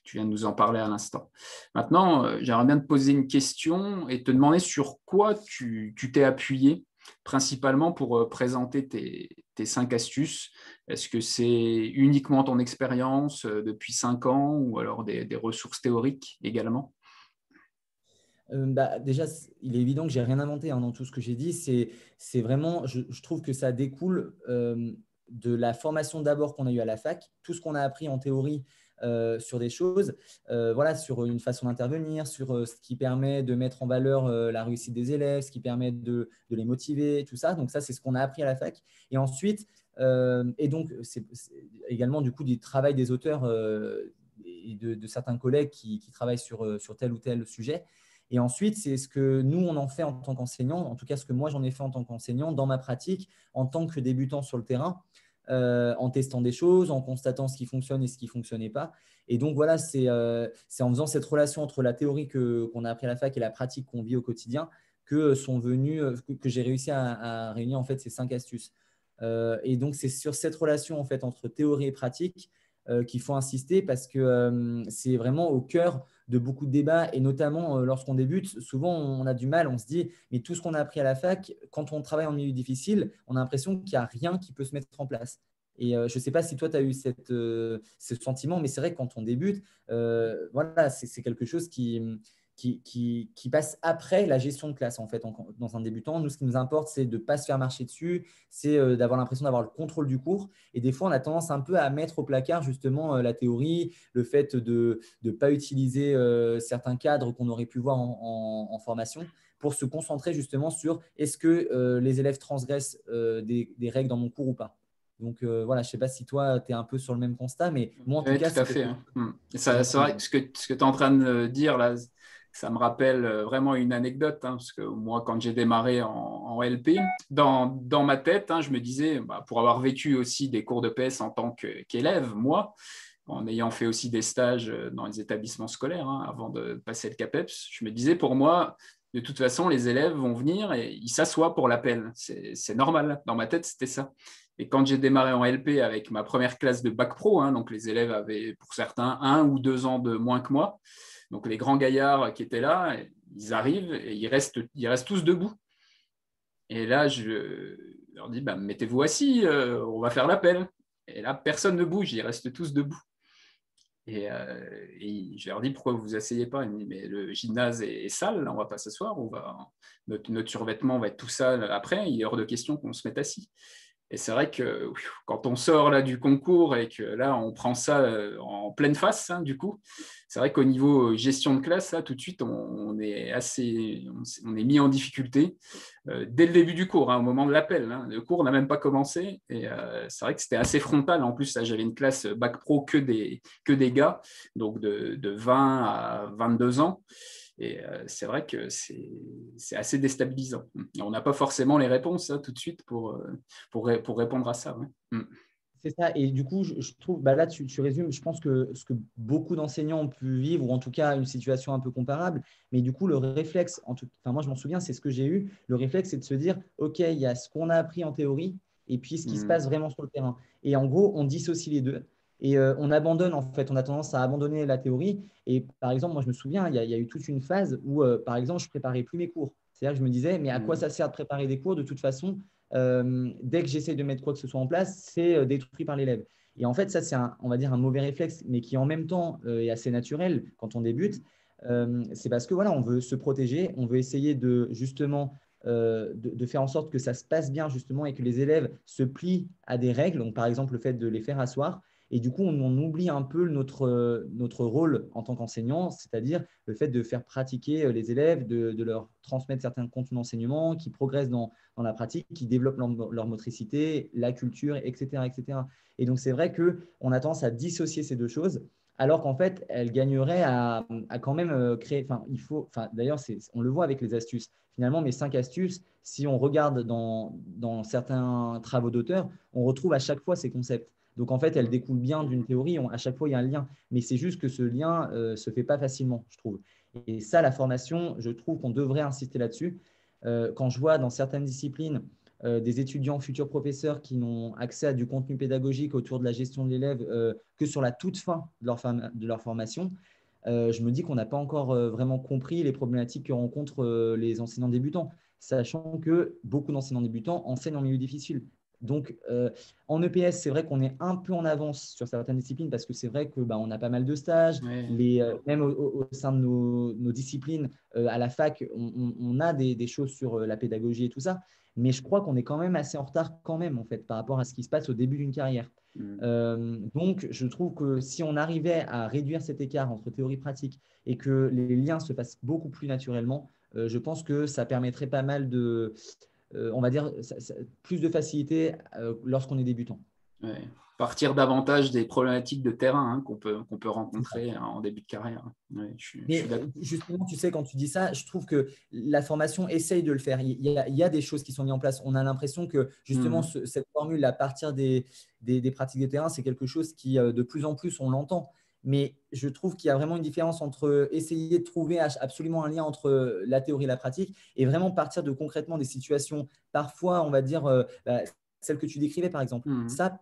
Tu viens de nous en parler à l'instant. Maintenant, j'aimerais bien te poser une question et te demander sur quoi tu t'es appuyé principalement pour présenter tes 5 astuces. Est-ce que c'est uniquement ton expérience depuis 5 ans ou alors des ressources théoriques également? Bah, déjà, il est évident que j'ai rien inventé dans tout ce que j'ai dit. C'est vraiment, je trouve que ça découle de la formation d'abord qu'on a eue à la fac, tout ce qu'on a appris en théorie sur des choses, voilà, sur une façon d'intervenir, sur ce qui permet de mettre en valeur la réussite des élèves, ce qui permet de les motiver, tout ça. Donc ça, c'est ce qu'on a appris à la fac. Et ensuite, et donc, c'est également du coup du travail des auteurs et de certains collègues qui travaillent sur tel ou tel sujet. Et ensuite, c'est ce que nous, on en fait en tant qu'enseignant, en tout cas ce que moi, j'en ai fait en tant qu'enseignant dans ma pratique, en tant que débutant sur le terrain, en testant des choses, en constatant ce qui fonctionne et ce qui ne fonctionnait pas. Et donc, voilà, c'est en faisant cette relation entre la théorie qu'on a appris à la fac et la pratique qu'on vit au quotidien que j'ai réussi à réunir en fait, ces 5 astuces. Et donc, c'est sur cette relation en fait, entre théorie et pratique qu'il faut insister parce que c'est vraiment au cœur de beaucoup de débats et notamment lorsqu'on débute, souvent on a du mal, on se dit mais tout ce qu'on a appris à la fac, quand on travaille en milieu difficile, on a l'impression qu'il n'y a rien qui peut se mettre en place. Et je ne sais pas si toi tu as eu ce sentiment, mais c'est vrai que quand on débute, voilà, c'est quelque chose qui passe après la gestion de classe en fait dans un débutant. Nous, ce qui nous importe, c'est de ne pas se faire marcher dessus, c'est d'avoir l'impression d'avoir le contrôle du cours. Et des fois, on a tendance un peu à mettre au placard justement la théorie, le fait de ne pas utiliser certains cadres qu'on aurait pu voir en formation pour se concentrer justement sur est-ce que les élèves transgressent des règles dans mon cours ou pas. Donc voilà, je ne sais pas si toi, tu es un peu sur le même constat, mais moi, en tout Oui, cas, tout à c'est fait. quelque chose C'est vrai que ce que tu es en train de dire là, ça me rappelle vraiment une anecdote, parce que moi, quand j'ai démarré en LP, dans ma tête, je me disais, pour avoir vécu aussi des cours de PS en tant qu'élève, moi, en ayant fait aussi des stages dans les établissements scolaires avant de passer le CAPEPS, je me disais, pour moi, de toute façon, les élèves vont venir et ils s'assoient pour l'appel. C'est normal. Dans ma tête, c'était ça. Et quand j'ai démarré en LP avec ma première classe de bac pro, donc les élèves avaient pour certains 1 ou 2 ans de moins que moi, donc les grands gaillards qui étaient là, ils arrivent et ils restent tous debout. Et là, je leur dis, mettez-vous assis, on va faire l'appel. Et là, personne ne bouge, ils restent tous debout. Et je leur dis, pourquoi vous vous asseyez pas? Ils me disent, mais le gymnase est sale, là, on va pas s'asseoir, notre survêtement va être tout sale après, il est hors de question qu'on se mette assis. Et c'est vrai que quand on sort là du concours et que là on prend ça en pleine face, hein, du coup, c'est vrai qu'au niveau gestion de classe, là, tout de suite, on est mis en difficulté dès le début du cours, hein, au moment de l'appel. Hein. Le cours n'a même pas commencé et c'est vrai que c'était assez frontal. En plus, j'avais une classe bac pro que des gars, donc de 20 à 22 ans. Et c'est vrai que c'est assez déstabilisant. Et on n'a pas forcément les réponses tout de suite pour répondre à ça. Ouais. C'est ça. Et du coup, je trouve, bah là, tu résumes, je pense que ce que beaucoup d'enseignants ont pu vivre, ou en tout cas une situation un peu comparable, mais du coup, le réflexe, enfin, moi, je m'en souviens, c'est ce que j'ai eu. Le réflexe, c'est de se dire, OK, il y a ce qu'on a appris en théorie et puis ce qui se passe vraiment sur le terrain. Et en gros, on dissocie les deux. Et on abandonne, en fait, on a tendance à abandonner la théorie. Et par exemple, moi, je me souviens, il y a eu toute une phase où, par exemple, je préparais plus mes cours. C'est-à-dire que je me disais, mais à quoi ça sert de préparer des cours? De toute façon, dès que j'essaie de mettre quoi que ce soit en place, c'est détruit par l'élève. Et en fait, ça, c'est on va dire un mauvais réflexe, mais qui en même temps est assez naturel quand on débute. C'est parce que voilà, on veut se protéger, on veut essayer de justement de faire en sorte que ça se passe bien justement et que les élèves se plient à des règles. Donc, par exemple, le fait de les faire asseoir. Et du coup, on oublie un peu notre rôle en tant qu'enseignant, c'est-à-dire le fait de faire pratiquer les élèves, de leur transmettre certains contenus d'enseignement qui progressent dans la pratique, qui développent leur motricité, la culture, etc., etc. Et donc, c'est vrai qu'on a tendance à dissocier ces deux choses, alors qu'en fait, elles gagneraient à quand même créer. Enfin, d'ailleurs, on le voit avec les astuces. Finalement, mes 5 astuces, si on regarde dans certains travaux d'auteur, on retrouve à chaque fois ces concepts. Donc, en fait, elles découlent bien d'une théorie. À chaque fois, il y a un lien. Mais c'est juste que ce lien ne se fait pas facilement, je trouve. Et ça, la formation, je trouve qu'on devrait insister là-dessus. Quand je vois dans certaines disciplines des étudiants futurs professeurs qui n'ont accès à du contenu pédagogique autour de la gestion de l'élève que sur la toute fin de leur formation, je me dis qu'on n'a pas encore vraiment compris les problématiques que rencontrent les enseignants débutants, sachant que beaucoup d'enseignants débutants enseignent en milieu difficile. Donc, en EPS, c'est vrai qu'on est un peu en avance sur certaines disciplines parce que c'est vrai que on a pas mal de stages. Ouais. Même au sein de nos disciplines, à la fac, on a des choses sur la pédagogie et tout ça. Mais je crois qu'on est quand même assez en retard quand même, en fait, par rapport à ce qui se passe au début d'une carrière. Donc, je trouve que si on arrivait à réduire cet écart entre théorie et pratique et que les liens se passent beaucoup plus naturellement, je pense que ça permettrait pas mal de, on va dire, plus de facilité lorsqu'on est débutant. Ouais. Partir davantage des problématiques de terrain qu'on peut rencontrer en début de carrière. Ouais, je suis Mais d'accord. justement, tu sais, quand tu dis ça, je trouve que la formation essaye de le faire. Il y a des choses qui sont mises en place. On a l'impression que justement, cette formule à partir des pratiques de terrain, c'est quelque chose qui, de plus en plus, on l'entend. Mais je trouve qu'il y a vraiment une différence entre essayer de trouver absolument un lien entre la théorie et la pratique et vraiment partir de concrètement des situations, parfois, on va dire, celles que tu décrivais, par exemple. Ça,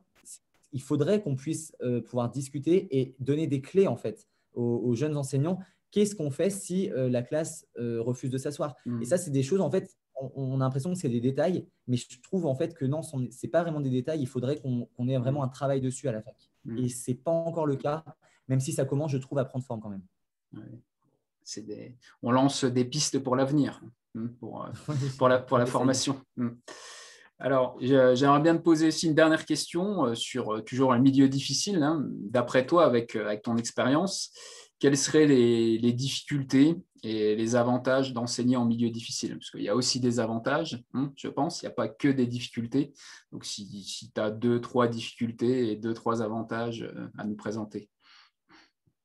il faudrait qu'on puisse pouvoir discuter et donner des clés, en fait aux jeunes enseignants, qu'est-ce qu'on fait si la classe refuse de s'asseoir? Et ça, c'est des choses, en fait, on a l'impression que c'est des détails, mais je trouve en fait que non, ce n'est pas vraiment des détails. Il faudrait qu'on ait vraiment un travail dessus à la fac. Et ce n'est pas encore le cas, même si ça commence, je trouve, à prendre forme quand même. Ouais. On lance des pistes pour l'avenir, pour la formation. Alors, j'aimerais bien te poser aussi une dernière question sur toujours un milieu difficile. Hein. D'après toi, avec ton expérience, quelles seraient les difficultés et les avantages d'enseigner en milieu difficile? Parce qu'il y a aussi des avantages, je pense. Il n'y a pas que des difficultés. Donc, si tu as 2-3 difficultés et 2-3 avantages à nous présenter.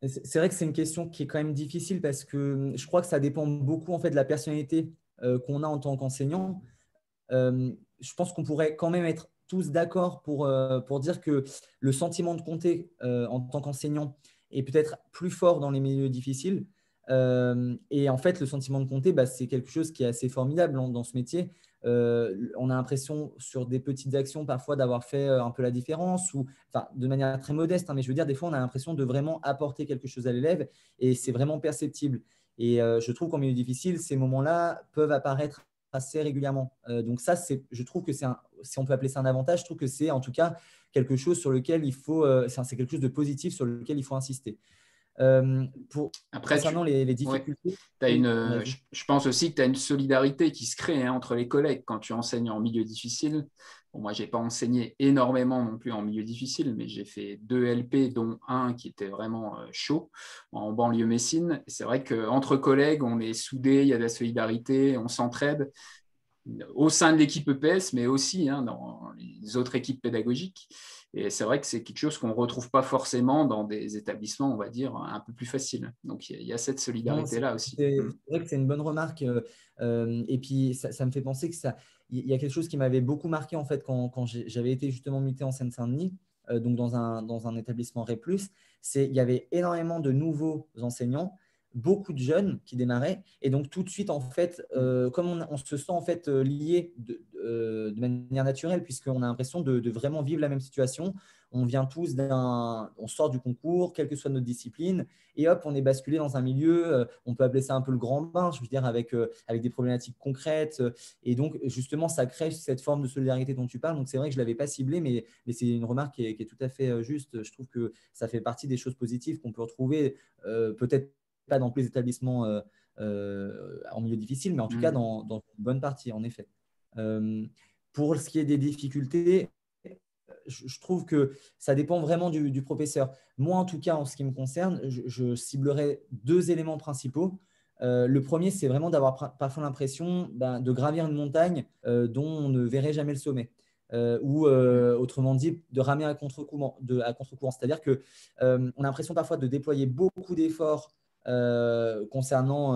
C'est vrai que c'est une question qui est quand même difficile parce que je crois que ça dépend beaucoup en fait de la personnalité qu'on a en tant qu'enseignant. Je pense qu'on pourrait quand même être tous d'accord pour dire que le sentiment de compter en tant qu'enseignant est peut-être plus fort dans les milieux difficiles. Et en fait, le sentiment de compter, c'est quelque chose qui est assez formidable dans ce métier. On a l'impression sur des petites actions parfois d'avoir fait un peu la différence, ou enfin, de manière très modeste, hein, mais je veux dire, des fois, on a l'impression de vraiment apporter quelque chose à l'élève et c'est vraiment perceptible. Et je trouve qu'en milieu difficile, ces moments-là peuvent apparaître assez régulièrement. Donc ça, je trouve que si on peut appeler ça un avantage, je trouve que c'est en tout cas quelque chose sur lequel c'est quelque chose de positif sur lequel il faut insister. Après, Concernant les ouais, difficultés, t'as oui, je vas-y. pense aussi que tu as une solidarité qui se crée entre les collègues quand tu enseignes en milieu difficile. Bon, moi, je n'ai pas enseigné énormément non plus en milieu difficile, mais j'ai fait 2 LP, dont un qui était vraiment chaud en banlieue Messine. Et c'est vrai qu'entre collègues, on est soudés, il y a de la solidarité, on s'entraide au sein de l'équipe EPS, mais aussi dans les autres équipes pédagogiques. Et c'est vrai que c'est quelque chose qu'on ne retrouve pas forcément dans des établissements, on va dire, un peu plus faciles. Donc, il y a cette Non, solidarité-là aussi. c'est vrai que c'est une bonne remarque. Et puis, ça me fait penser que il y a quelque chose qui m'avait beaucoup marqué en fait quand j'avais été justement muté en Seine-Saint-Denis, donc dans un établissement REP+. Il y avait énormément de nouveaux enseignants, beaucoup de jeunes qui démarraient. Et donc, tout de suite, en fait, comme on se sent en fait lié de manière naturelle, puisqu'on a l'impression de vraiment vivre la même situation. On vient tous on sort du concours, quelle que soit notre discipline, et hop, on est basculé dans un milieu, on peut appeler ça un peu le grand bain, je veux dire, avec des problématiques concrètes. Et donc, justement, ça crée cette forme de solidarité dont tu parles. Donc, c'est vrai que je ne l'avais pas ciblé, mais c'est une remarque qui est tout à fait juste. Je trouve que ça fait partie des choses positives qu'on peut retrouver, peut-être pas dans tous les établissements en milieu difficile, mais en tout cas dans une bonne partie, en effet. Pour ce qui est des difficultés, je trouve que ça dépend vraiment du professeur. Moi, en tout cas, en ce qui me concerne, je ciblerai 2 éléments principaux. Le premier, c'est vraiment d'avoir parfois l'impression de gravir une montagne dont on ne verrait jamais le sommet. Ou autrement dit, de ramer à contre-courant. C'est-à-dire qu'on a l'impression parfois de déployer beaucoup d'efforts concernant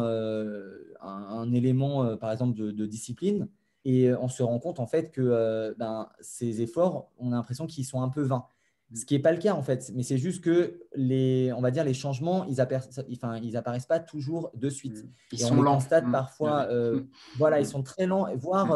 un élément, par exemple, de discipline. Et on se rend compte en fait que ces efforts, on a l'impression qu'ils sont un peu vains. Ce qui n'est pas le cas en fait, mais c'est juste que on va dire les changements, ils apparaissent pas toujours de suite. Ils Et on sont les lents. constate parfois, voilà, ils sont très lents, voire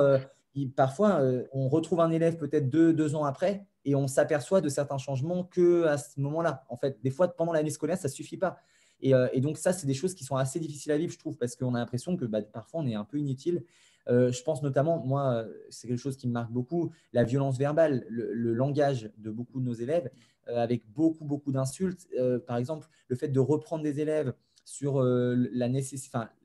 parfois on retrouve un élève peut-être 2 ans après et on s'aperçoit de certains changements que à ce moment-là. En fait, des fois pendant l'année scolaire, ça suffit pas. Et donc ça, c'est des choses qui sont assez difficiles à vivre, je trouve, parce qu'on a l'impression que parfois on est un peu inutile. Je pense notamment, moi, c'est quelque chose qui me marque beaucoup, la violence verbale, le langage de beaucoup de nos élèves, avec beaucoup, beaucoup d'insultes. Par exemple, le fait de reprendre des élèves sur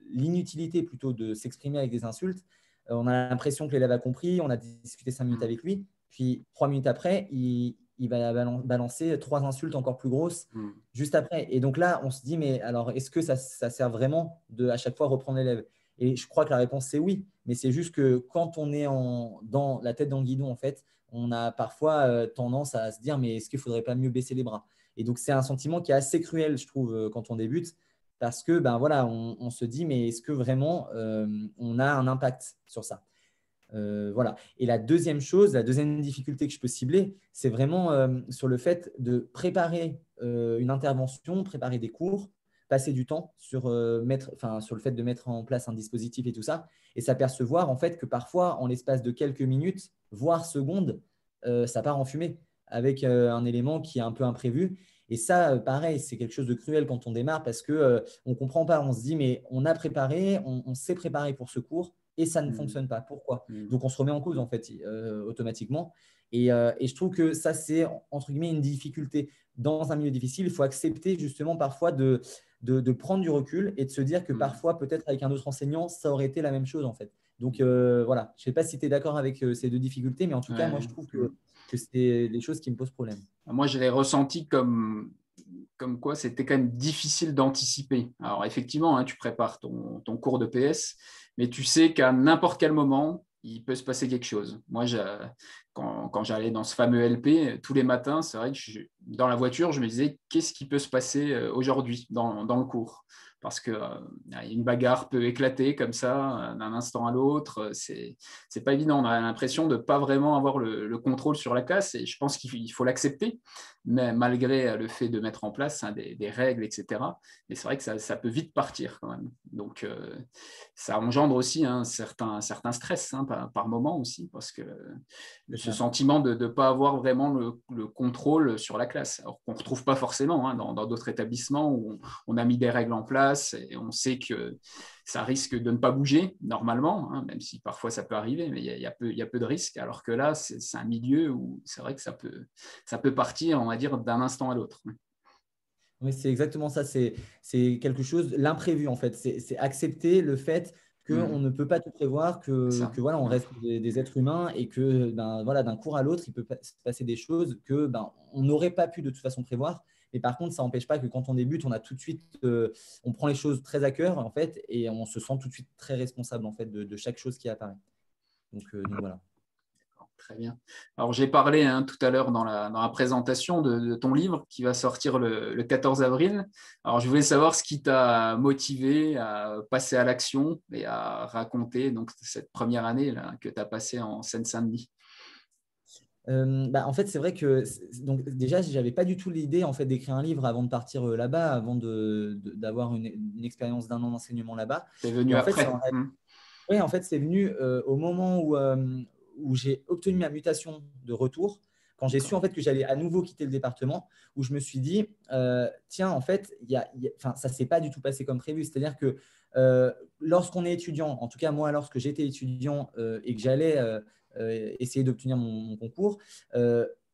l'inutilité plutôt de s'exprimer avec des insultes. On a l'impression que l'élève a compris, on a discuté 5 minutes avec lui, puis 3 minutes après, il va balancer 3 insultes encore plus grosses juste après. Et donc là, on se dit, mais alors, est-ce que ça sert vraiment à chaque fois reprendre l'élève? Et je crois que la réponse, c'est oui. Mais c'est juste que quand on est dans la tête dans le guidon, en fait, on a parfois tendance à se dire, mais est-ce qu'il ne faudrait pas mieux baisser les bras? Et donc, c'est un sentiment qui est assez cruel, je trouve, quand on débute, parce que voilà, on se dit, mais est-ce que vraiment on a un impact sur ça? Voilà. Et la deuxième chose, la deuxième difficulté que je peux cibler, c'est vraiment sur le fait de préparer une intervention, préparer des cours, passer du temps sur le fait de mettre en place un dispositif et tout ça, et s'apercevoir en fait que parfois, en l'espace de quelques minutes, voire secondes, ça part en fumée avec un élément qui est un peu imprévu. Et ça, pareil, c'est quelque chose de cruel quand on démarre parce qu'on ne comprend pas. On se dit, mais on a préparé, on s'est préparé pour ce cours et ça ne fonctionne pas. Pourquoi? Donc, on se remet en cause en fait automatiquement. Et je trouve que ça, c'est entre guillemets une difficulté. Dans un milieu difficile, il faut accepter justement parfois de prendre du recul et de se dire que parfois, peut-être avec un autre enseignant, ça aurait été la même chose en fait. Donc voilà, je ne sais pas si tu es d'accord avec ces 2 difficultés, mais en tout cas, moi, je trouve que c'est des choses qui me posent problème. Moi, je l'ai ressenti comme quoi c'était quand même difficile d'anticiper. Alors, effectivement, tu prépares ton cours de PS, mais tu sais qu'à n'importe quel moment, il peut se passer quelque chose. Moi, quand j'allais dans ce fameux LP, tous les matins, c'est vrai que dans la voiture, je me disais, qu'est-ce qui peut se passer aujourd'hui dans le cours? Parce qu'une bagarre peut éclater comme ça d'un instant à l'autre. C'est pas évident. On a l'impression de ne pas vraiment avoir le contrôle sur la classe et je pense qu'il faut l'accepter, mais malgré le fait de mettre en place des règles, etc. Mais c'est vrai que ça peut vite partir quand même. Donc, ça engendre aussi un certain stress par moment aussi, parce que ce sentiment de ne pas avoir vraiment le contrôle sur la classe, alors qu'on ne retrouve pas forcément dans d'autres établissements où on a mis des règles en place et on sait que ça risque de ne pas bouger normalement, même si parfois ça peut arriver, mais il y a peu de risques, alors que là, c'est un milieu où c'est vrai que ça peut partir, on va dire, d'un instant à l'autre. Oui, c'est exactement ça. C'est quelque chose, l'imprévu en fait. C'est accepter le fait qu'on ne peut pas tout prévoir, que voilà, on reste des êtres humains et que voilà, d'un cours à l'autre, il peut se passer des choses que on n'aurait pas pu de toute façon prévoir. Mais par contre, ça n'empêche pas que quand on débute, on a tout de suite, on prend les choses très à cœur en fait, et on se sent tout de suite très responsable en fait de chaque chose qui apparaît. Donc voilà. Très bien. Alors, j'ai parlé tout à l'heure dans la présentation de ton livre qui va sortir le 14 avril. Alors, je voulais savoir ce qui t'a motivé à passer à l'action et à raconter donc, cette première année là, que tu as passée en Seine-Saint-Denis. En fait, c'est vrai que donc déjà, je n'avais pas du tout l'idée en fait, d'écrire un livre avant de partir là-bas, avant d'avoir une expérience d'un an d'enseignement là-bas. C'est venu Et en fait, après. oui, en fait, c'est venu au moment où j'ai obtenu ma mutation de retour, quand j'ai su en fait que j'allais à nouveau quitter le département, où je me suis dit, tiens, en fait, enfin, ça ne s'est pas du tout passé comme prévu. C'est-à-dire que lorsqu'on est étudiant, en tout cas moi, lorsque j'étais étudiant et que j'allais essayer d'obtenir mon concours,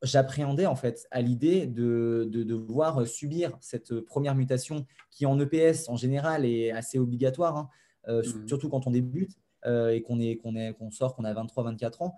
j'appréhendais en fait à l'idée de devoir subir cette première mutation qui en EPS en général est assez obligatoire, surtout quand on débute et qu'on sort, qu'on a 23-24 ans.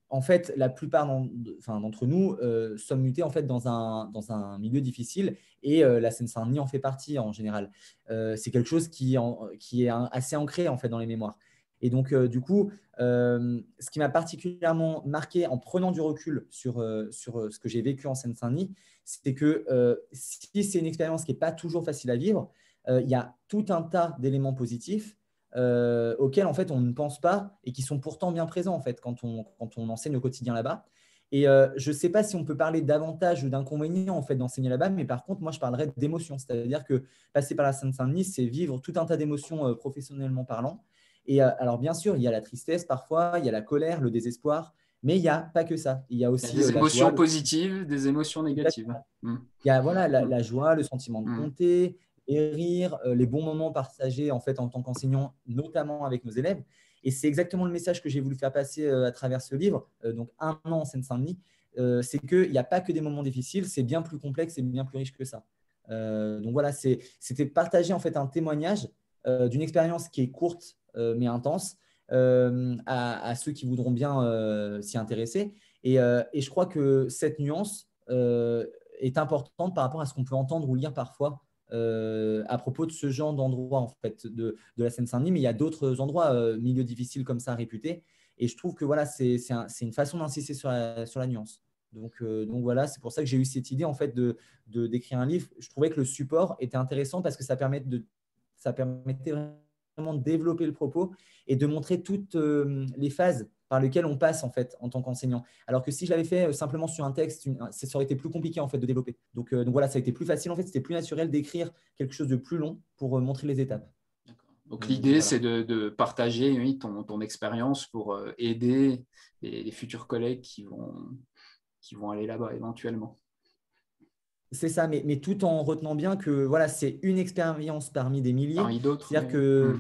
En fait, la plupart d'entre nous sommes mutés en fait, dans un milieu difficile et la Seine-Saint-Denis en fait partie en général. C'est quelque chose qui est assez ancré en fait, dans les mémoires. Et donc, du coup, ce qui m'a particulièrement marqué en prenant du recul sur ce que j'ai vécu en Seine-Saint-Denis, c'est que si c'est une expérience qui n'est pas toujours facile à vivre, il y a tout un tas d'éléments positifs auxquels en fait on ne pense pas et qui sont pourtant bien présents en fait quand on enseigne au quotidien là-bas. Et je ne sais pas si on peut parler d'avantages ou d'inconvénients en fait d'enseigner là-bas, mais par contre moi je parlerais d'émotions, c'est-à-dire que passer par la Seine-Saint-Denis, c'est vivre tout un tas d'émotions professionnellement parlant. Et alors bien sûr, il y a la tristesse parfois, il y a la colère, le désespoir, mais il n'y a pas que ça. Il y a Il y a aussi des la joie. émotions positives, des émotions négatives. Il y a voilà, la joie, le sentiment de compter, les rires, les bons moments partagés en fait en tant qu'enseignant, notamment avec nos élèves. Et c'est exactement le message que j'ai voulu faire passer à travers ce livre, donc un an en Seine-Saint-Denis, c'est qu'il n'y a pas que des moments difficiles, c'est bien plus complexe et bien plus riche que ça. Donc voilà, c'était partager en fait un témoignage d'une expérience qui est courte mais intense à ceux qui voudront bien s'y intéresser. Et je crois que cette nuance est importante par rapport à ce qu'on peut entendre ou lire parfois à propos de ce genre d'endroit en fait, de la Seine-Saint-Denis, mais il y a d'autres endroits, milieux difficiles comme ça, réputés. Et je trouve que voilà, c'est une façon d'insister sur la nuance. Donc voilà, c'est pour ça que j'ai eu cette idée en fait d'écrire un livre. Je trouvais que le support était intéressant parce que ça permettait vraiment de développer le propos et de montrer toutes les phases par lesquelles on passe en fait en tant qu'enseignant. Alors que si je l'avais fait simplement sur un texte, ça aurait été plus compliqué en fait de développer. Donc voilà, ça a été plus facile en fait, c'était plus naturel d'écrire quelque chose de plus long pour montrer les étapes. Donc l'idée, c'est de partager oui, ton expérience pour aider les futurs collègues qui vont aller là-bas éventuellement. C'est ça, mais tout en retenant bien que voilà, c'est une expérience parmi des milliers. Parmi d'autres. C'est-à-dire que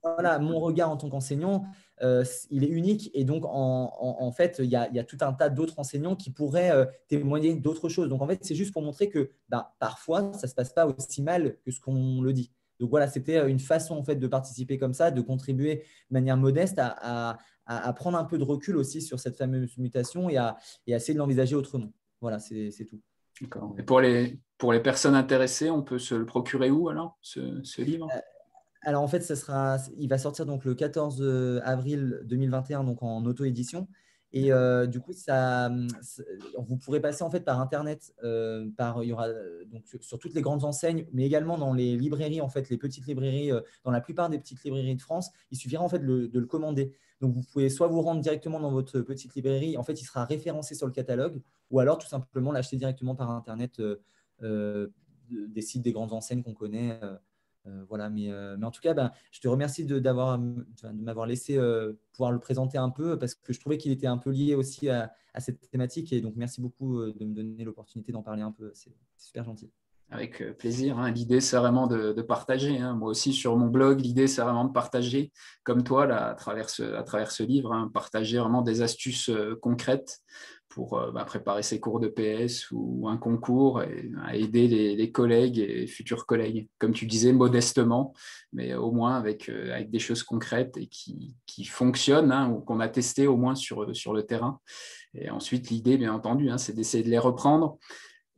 mon regard en tant qu'enseignant, il est unique. Et donc, en fait, il y a tout un tas d'autres enseignants qui pourraient témoigner d'autres choses. Donc, en fait, c'est juste pour montrer que parfois, ça ne se passe pas aussi mal que ce qu'on le dit. Donc, voilà, c'était une façon en fait, de participer comme ça, de contribuer de manière modeste à prendre un peu de recul aussi sur cette fameuse mutation et à essayer de l'envisager autrement. Voilà, c'est tout. D'accord. Et pour les personnes intéressées, on peut se le procurer où alors, ce livre? Alors en fait, il va sortir donc le 14 avril 2021 donc en auto-édition. Et du coup, vous pourrez passer en fait par Internet, il y aura donc sur toutes les grandes enseignes, mais également dans les librairies, en fait, les petites librairies, dans la plupart des petites librairies de France. Il suffira en fait de le commander. Donc vous pouvez soit vous rendre directement dans votre petite librairie, en fait, il sera référencé sur le catalogue, ou alors tout simplement l'acheter directement par Internet des sites des grandes enseignes qu'on connaît. Voilà, mais en tout cas, je te remercie de m'avoir laissé pouvoir le présenter un peu parce que je trouvais qu'il était un peu lié aussi à cette thématique. Et donc, merci beaucoup de me donner l'opportunité d'en parler un peu. C'est super gentil. Avec plaisir, hein. L'idée, c'est vraiment de partager, hein. Moi aussi, sur mon blog, l'idée, c'est vraiment de partager, comme toi, là, à travers ce livre, hein, partager vraiment des astuces concrètes pour préparer ses cours de PS ou un concours et à aider les collègues et futurs collègues. Comme tu disais, modestement, mais au moins avec des choses concrètes et qui fonctionnent, hein, ou qu'on a testé au moins sur le terrain. Et ensuite, l'idée, bien entendu, hein, c'est d'essayer de les reprendre.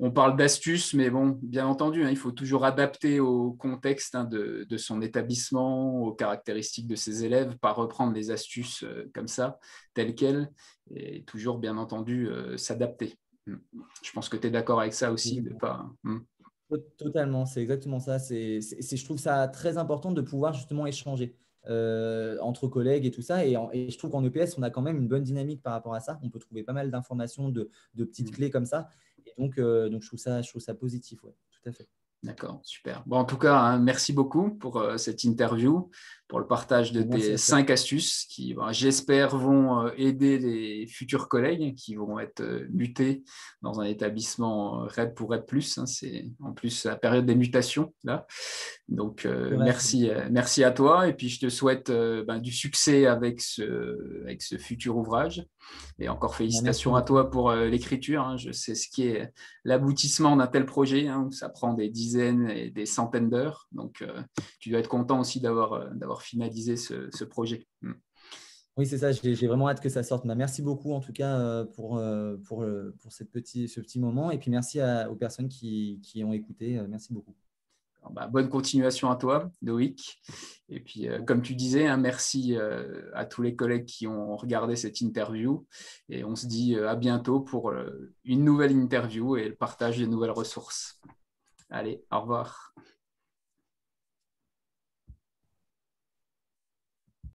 On parle d'astuces, mais bon, bien entendu, hein, il faut toujours adapter au contexte, hein, de son établissement, aux caractéristiques de ses élèves, pas reprendre des astuces comme ça, telles quelles, et toujours, bien entendu, s'adapter. Je pense que tu es d'accord avec ça aussi, de pas. Totalement, c'est exactement ça. Je trouve ça très important de pouvoir justement échanger entre collègues et tout ça. Et je trouve qu'en EPS, on a quand même une bonne dynamique par rapport à ça. On peut trouver pas mal d'informations, de petites clés comme ça. Et donc je trouve ça positif, ouais, tout à fait. D'accord, super. Bon, en tout cas, hein, merci beaucoup pour cette interview, pour le partage de Merci tes à toi. 5 astuces qui, j'espère, vont aider les futurs collègues qui vont être mutés dans un établissement RED pour RED+. Hein, c'est en plus la période des mutations, là. Donc, C'est vrai, merci à toi. Et puis, je te souhaite du succès avec ce futur ouvrage. Et encore merci félicitations à beaucoup. toi pour l'écriture, hein. Je sais ce qui est l'aboutissement d'un tel projet, hein, où ça prend des dizaines et des centaines d'heures. Donc, tu dois être content aussi d'avoir finalisé ce projet. Oui, c'est ça. J'ai vraiment hâte que ça sorte. Merci beaucoup en tout cas pour ce petit moment. Et puis merci aux personnes qui ont écouté. Merci beaucoup. Alors, bonne continuation à toi, Loïc. Et puis, comme tu disais, hein, merci à tous les collègues qui ont regardé cette interview. Et on se dit à bientôt pour une nouvelle interview et le partage de nouvelles ressources. Allez, au revoir.